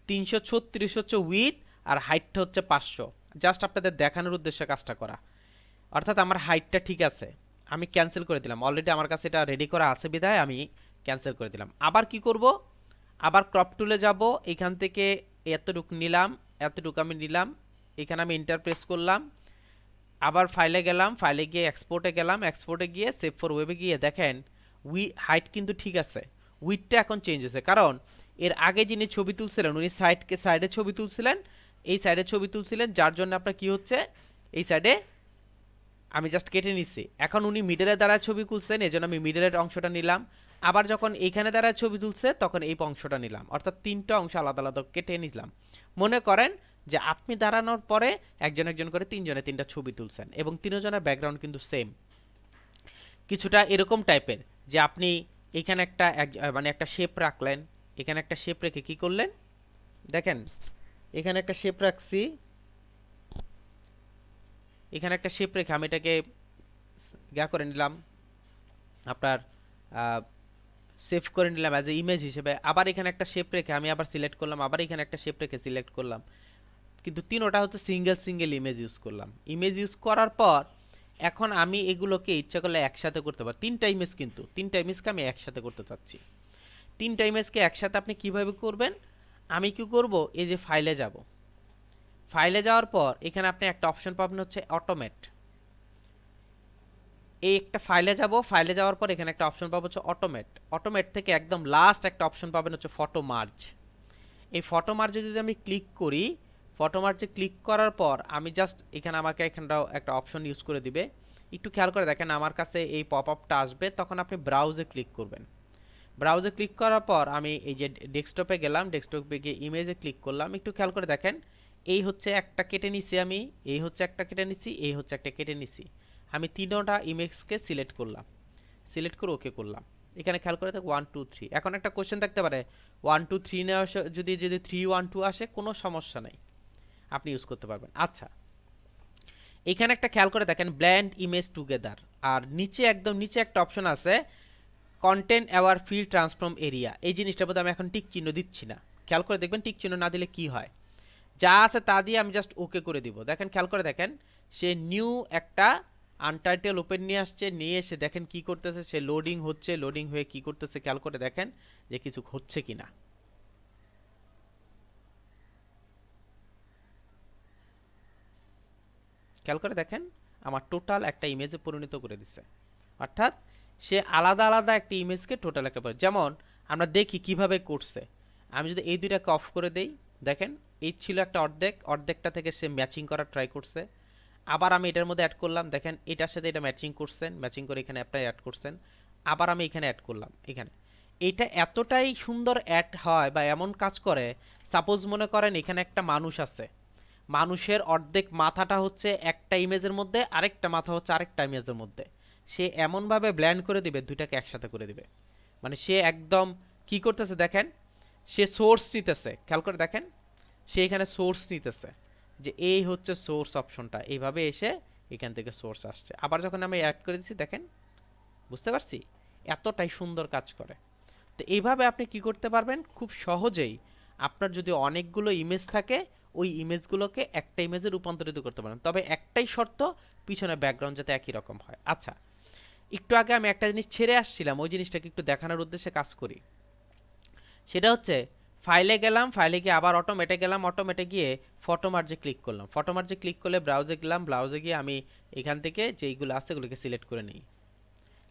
336 হচ্ছে উইথ, আর হাইটটা হচ্ছে 500। জাস্ট আপনাদের দেখানোর উদ্দেশ্যে কাজটা করা। অর্থাৎ আমার হাইটটা ঠিক আছে, আমি ক্যান্সেল করে দিলাম। অলরেডি আমার কাছে এটা রেডি করা আছে বিধায় আমি ক্যান্সেল করে দিলাম। আবার কি করব, আবার ক্রপ টুলে যাব, এখান থেকে এতটুকু নিলাম, এতটুকু আমি নিলাম, এখানে আমি ইন্টার প্রেস করলাম, আবার ফাইলে গেলাম, ফাইলে গিয়ে এক্সপোর্টে গেলাম, এক্সপোর্টে গিয়ে সেভ ফর ওয়েবে গিয়ে দেখেন হাইট কিন্তু ঠিক আছে, উইথটা এখন চেঞ্জ হয়েছে। কারণ এর আগে যিনি ছবি তুলছিলেন, উনি সাইডে ছবি তুলছিলেন, এই সাইডে ছবি তুলছিলেন, যার জন্য আপনার কি হচ্ছে, এই সাইডে আমি জাস্ট কেটে নিচ্ছি। এখন উনি মিডলে দাঁড়ায় ছবি তুলছেন, এই জন্য আমি মিডলের অংশটা নিলাম। আবার যখন এইখানে দাঁড়ায় ছবি তুলছে, তখন এই অংশটা নিলাম। অর্থাৎ তিনটা অংশ আলাদা আলাদা কেটে নিলাম। মনে করেন যে আপনি দাঁড়ানোর পরে একজন একজন করে তিনজনে তিনটা ছবি তুলছেন, এবং তিনজনের ব্যাকগ্রাউন্ড কিন্তু সেম। কিছুটা এরকম টাইপের যে আপনি এখানে একটা মানে একটা শেপ রাখলেন, এখানে একটা শেপ রেখে কি করলেন দেখেন, এখানে একটা শেপ রাখছি, এখানে একটা শেপ রেখে আমি এটাকে করে নিলাম, আপনার সেভ করে নিলাম অ্যাজ এ ইমেজ হিসেবে, আবার এখানে একটা শেপ রেখে আমি আবার সিলেক্ট করলাম, আবার এখানে একটা শেপ রেখে সিলেক্ট করলাম, কিন্তু তিনোটা হচ্ছে সিঙ্গেল সিঙ্গেল ইমেজ ইউজ করলাম। ইমেজ ইউজ করার পর এখন আমি এগুলোকে ইচ্ছা করলে একসাথে করতে পারি। তিনটা ইমেজ, কিন্তু তিনটা ইমেজকে আমি একসাথে করতে চাচ্ছি। তিনটা ইমেজকে একসাথে আপনি কিভাবে করবেন? আমি কি করব, এই যে ফাইলে যাব, ফাইলে যাওয়ার পর এখানে আপনি একটা অপশন পাবেন হচ্ছে অটোমেট। এই একটা ফাইলে যাব, ফাইলে যাওয়ার পর এখানে একটা অপশন পাবো হচ্ছে অটোমেট। অটোমেট থেকে একদম লাস্ট একটা অপশন পাবেন হচ্ছে ফটো মার্জ। এই ফটো মার্জে যদি আমি ক্লিক করি, ফটো মার্জে ক্লিক করার পর আমি জাস্ট এখানে আমাকে এখানটাও একটা অপশন ইউজ করে দিবে। একটু খেয়াল করে দেখেন, আমার কাছে এই পপ আপটা আসবে, তখন আপনি ব্রাউজে ক্লিক করবেন। ব্রাউজে ক্লিক করার পর আমি এই যে ডেস্কটপে গেলাম, ডেস্কটপে গিয়ে ইমেজে ক্লিক করলাম। একটু খেয়াল করে দেখেন, এই হচ্ছে একটা কেটে নিছি আমি, এই হচ্ছে একটা কেটে নিছি, এই হচ্ছে একটা কেটে নিছি। আমি তিনোটা ইমেজকে সিলেক্ট করলাম, সিলেক্ট করে ওকে করলাম। এখানে খেয়াল করে দেখ 1 2 3। এখন একটা কোশ্চেন থাকতে পারে 1 2 3 না আসে, যদি যদি 3 1 2 আসে কোনো সমস্যা নাই, আপনি ইউজ করতে পারবেন। আচ্ছা, এখানে একটা খেয়াল করে দেখেন ব্ল্যান্ড ইমেজ টুগেদার, আর নিচে একদম নিচে একটা অপশন আছে content aware field transform area. এই জিনিসটার মধ্যে আমি এখন টিক চিহ্ন দিচ্ছি না। খেয়াল করে দেখবেন টিক চিহ্ন না দিলে কি হয়, যা আছে তা দিয়ে আমি জাস্ট ওকে করে দিব। দেখেন খেয়াল করে দেখেন, সে নিউ একটা আনটাইটেল ওপেন নিয়ে আসছে, নিয়ে এসে দেখেন কি করতেছে, সে লোডিং হচ্ছে, লোডিং হয়ে কি করতেছে খেয়াল করে দেখেন যে কিছু হচ্ছে কিনা। খেয়াল করে দেখেন আমার টোটাল একটা ইমেজে পরিণত করে দিছে। অর্থাৎ সে আলাদা আলাদা একটা ইমেজকে টোটাল একটা, যেমন আমরা দেখি কিভাবে করছে। আমি যদি এই দুইটাকে অফ করে দেই, দেখেন এই ছিল একটা অর্ধেক, অর্ধেকটা থেকে সে ম্যাচিং করার ট্রাই করছে। আবার আমি এটার মধ্যে অ্যাড করলাম, দেখেন এটার সাথে এটা ম্যাচিং করছেন, ম্যাচিং করে এখানে আপনি অ্যাড করছেন। আবার আমি এখানে অ্যাড করলাম, এখানে এটা এতটাই সুন্দর অ্যাড হয় বা এমন কাজ করে। সাপোজ মনে করেন এখানে একটা মানুষ আছে, মানুষের অর্ধেক মাথাটা হচ্ছে একটা ইমেজের মধ্যে, আরেকটা মাথা হচ্ছে আরেকটা ইমেজের মধ্যে। সে এমনভাবে ব্ল্যান্ড করে দিবে, দুইটাকে একসাথে করে দিবে। মানে সে একদম কি করতেছে দেখেন, সে সোর্স নিতেছে, খেয়াল করে দেখেন সে এখানে সোর্স নিতেছে, যে এই হচ্ছে সোর্স অপশনটা, এইভাবে এসে এখান থেকে সোর্স আসছে। আবার যখন আমি অ্যাড করে দিচ্ছি দেখেন, বুঝতে পারছি এতটাই সুন্দর কাজ করে। তো এইভাবে আপনি কি করতে পারবেন খুব সহজেই, আপনার যদি অনেকগুলো ইমেজ থাকে ওই ইমেজগুলোকে একটা ইমেজে রূপান্তরিত করতে পারেন, তবে একটাই শর্ত, পিছনে ব্যাকগ্রাউন্ড যাতে একই রকম হয়। আচ্ছা, একটু আগে আমি একটা জিনিস ছেড়ে আসছিলাম, ওই জিনিসটাকে একটু দেখানোর উদ্দেশ্যে কাজ করি। সেটা হচ্ছে ফাইলে গেলাম, ফাইলে গিয়ে আবার অটোমেটে গেলাম, অটোমেটে গিয়ে ফটো মার্জে ক্লিক করলাম, ফটো মার্জে ক্লিক করলে ব্রাউজে গেলাম, ব্রাউজে গিয়ে আমি এখান থেকে যেইগুলো আছে এগুলোকে সিলেক্ট করে নিই।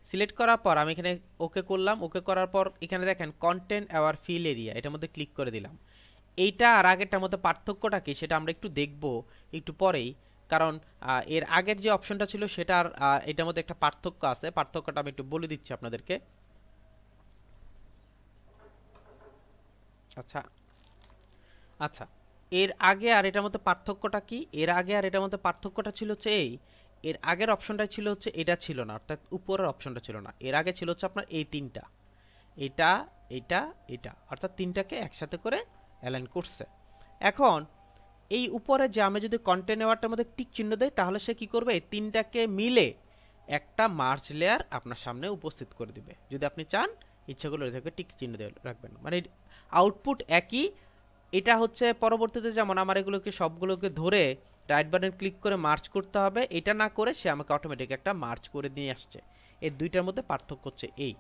সিলেক্ট করার পর আমি এখানে ওকে করলাম, ওকে করার পর এখানে দেখেন কন্টেন্ট অ্যাওয়ার ফিল এরিয়া, এটার মধ্যে ক্লিক করে দিলাম। এইটা আর আগেরটার মধ্যে পার্থক্যটা কি সেটা আমরা একটু দেখব একটু পরেই, কারণ এর আগের যে অপশনটা ছিল সেটা আর এটার মধ্যে একটা পার্থক্য আছে, পার্থক্যটা আমি একটু বলে দিচ্ছি আপনাদেরকে। আচ্ছা আচ্ছা, এর আগে আর এটার মধ্যে পার্থক্যটা কি, এর আগে আর এটার মধ্যে পার্থক্যটা ছিল হচ্ছে এই, এর আগের অপশনটা ছিল হচ্ছে এটা ছিল না, অর্থাৎ উপরের অপশনটা ছিল না। এর আগে ছিল হচ্ছে আপনার এই তিনটা, এটা এটা এটা, অর্থাৎ তিনটাকে একসাথে করে অ্যালাইন করছে। এখন এই উপরে যে আমি যদি কন্টেন্ট নেওয়ারটার মধ্যে টিক চিহ্ন দেই, তাহলে সে কি করবে, এই তিনটাকে মিলে একটা মার্জ লেয়ার আপনার সামনে উপস্থিত করে দিবে। যদি আপনি চান ইচ্ছা করলে এটাকে টিক চিহ্ন দিয়ে রাখবেন, মানে আউটপুট একই। এটা হচ্ছে পরবর্তীতে যেমন আমার এগুলোকে সবগুলোকে ধরে রাইট বাটন ক্লিক করে মার্চ করতে হবে, এটা না করে সে আমাকে অটোমেটিক একটা মার্চ করে দিয়ে আসছে। এর দুইটার মধ্যে পার্থক্য হচ্ছে এই।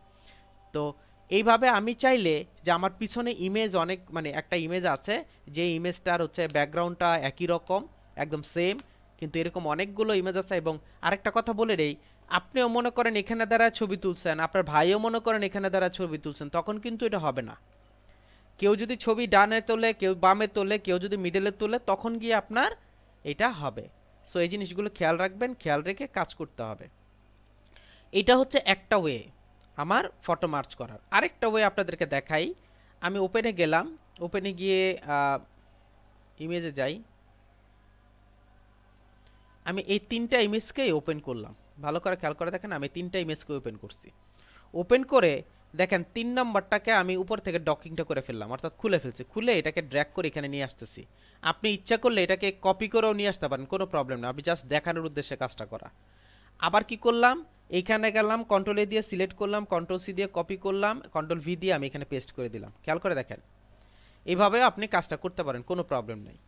তো এইভাবে আমি চাইলে যে আমার পিছনে ইমেজ অনেক, মানে একটা ইমেজ আছে যে ইমেজটার হচ্ছে ব্যাকগ্রাউন্ডটা একই রকম একদম সেম, কিন্তু এরকম অনেকগুলো ইমেজ আছে। এবং আরেকটা কথা বলে দেই, আপনিও মনে করেন এখানে দ্বারা ছবি তুলছেন, আপনার ভাইও মনে করেন এখানে দ্বারা ছবি তুলছেন, তখন কিন্তু এটা হবে না। কেউ যদি ছবি ডানে তোলে, কেউ বামে তোলে, কেউ যদি মিডলে তোলে, তখন গিয়ে আপনার এটা হবে। সো এই জিনিসগুলো খেয়াল রাখবেন, খেয়াল রেখে কাজ করতে হবে। এটা হচ্ছে একটা ওয়ে আমার ফটো মার্চ করার। আরেকটা ওয়ে আপনাদেরকে দেখাই, আমি ওপেনে গেলাম, ওপেনে গিয়ে ইমেজে যাই, আমি এই তিনটা ইমেজকেই ওপেন করলাম। ভালো করে খেয়াল করে দেখেন, আমি তিনটা ইমেজকে ওপেন করছি। ওপেন করে দেখেন 3 নম্বরটাকে আমি উপর থেকে ডকিংটা করে ফেললাম, অর্থাৎ খুলে ফেলছি। খুলে এটাকে ড্র্যাগ করে এখানে নিয়ে আসতেছি। আপনি ইচ্ছা করলে এটাকে কপি করেও নিয়ে আসতে পারেন, কোনো প্রবলেম না, আপনি জাস্ট দেখানোর উদ্দেশ্যে কাজটা করা। আবার কি করলাম, এইখানে গেলাম কন্ট্রোল এ দিয়ে সিলেক্ট করলাম, কন্ট্রোল সি দিয়ে কপি করলাম, কন্ট্রোল ভি দিয়ে আমি এখানে পেস্ট করে দিলাম। খেয়াল করে দেখেন, এইভাবেও আপনি কাজটা করতে পারেন, কোনো প্রবলেম নেই।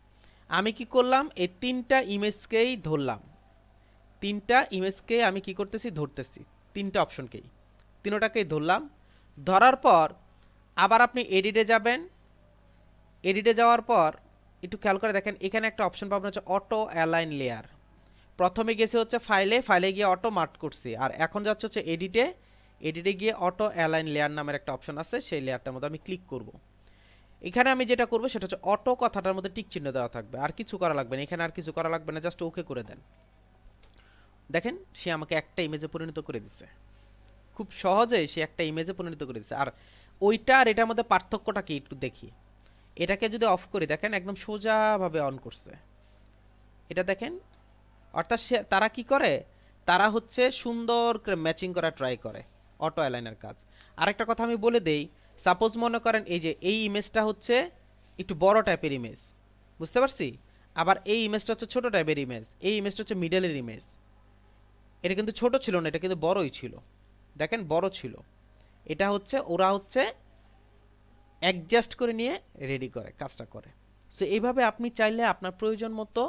আমি কি করলাম, এই তিনটা ইমেজকেই ধরলাম, তিনটা ইমেজকে আমি কি করতেছি, ধরতেছি, তিনটা অপশনকেই, তিনোটাকেই ধরলাম। ধরার পর আবার আপনি এডিটে যাবেন, এডিটে যাওয়ার পর একটু খেয়াল করে দেখেন, এখানে একটা অপশন পাবেন হচ্ছে অটো অ্যালাইন লেয়ার। প্রথমে গেছে হচ্ছে ফাইলে, ফাইলে গিয়ে অটো মার্ক করছি, আর এখন যাচ্ছে হচ্ছে এডিটে, এডিটে গিয়ে অটো অ্যালাইন লেয়ার নামের একটা অপশন আছে, সেই লেয়ারটার মধ্যে আমি ক্লিক করব। এখানে আমি যেটা করব সেটা হচ্ছে অটো কথাটার মধ্যে টিক চিহ্ন দেওয়া থাকবে, আর কিছু করা লাগবে না, এখানে আর কিছু করা লাগবে না, জাস্ট ওকে করে দেন। দেখেন সে আমাকে একটা ইমেজে পরিণত করে দিছে, খুব সহজে সে একটা ইমেজে পরিণত করে দিছে। আর ওইটা আর এটার মধ্যে পার্থক্যটা কি একটু দেখি। এটাকে যদি অফ করি, দেখেন একদম সোজাভাবে অন করছে, এটা দেখেন। অর্থাৎ তারা কি করে, তারা হচ্ছে সুন্দর করে ম্যাচিং করা ট্রাই করে, অটো অ্যালাইনের কাজ। আরেকটা কথা আমি বলে দেই, সাপোজ মনে করেন এই যে এই ইমেজটা হচ্ছে একটু বড় টাইপের ইমেজ, বুঝতে পারছি, আবার এই ইমেজটা হচ্ছে ছোট টাইপের ইমেজ, এই ইমেজটা হচ্ছে মিডলের ইমেজ। এটা কিন্তু ছোট ছিল না, এটা কিন্তু বড়ই ছিল, দেখেন বড় ছিল। এটা হচ্ছে ওরা হচ্ছে অ্যাডজাস্ট করে নিয়ে রেডি করে কাজটা করে। সো এইভাবে আপনি চাইলে আপনার প্রয়োজন মতো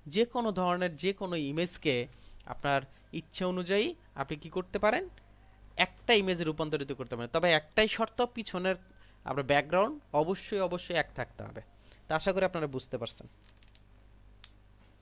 যে কোনো ধরনের যে কোনো ইমেজকে আপনার ইচ্ছে অনুযায়ী আপনি কি করতে পারেন, একটা ইমেজে রূপান্তরিত করতে পারেন। তবে একটাই শর্ত, পিছনের আপনার ব্যাকগ্রাউন্ড অবশ্যই অবশ্যই এক থাকতে হবে। তা আশা করি আপনারা বুঝতে পারছেন।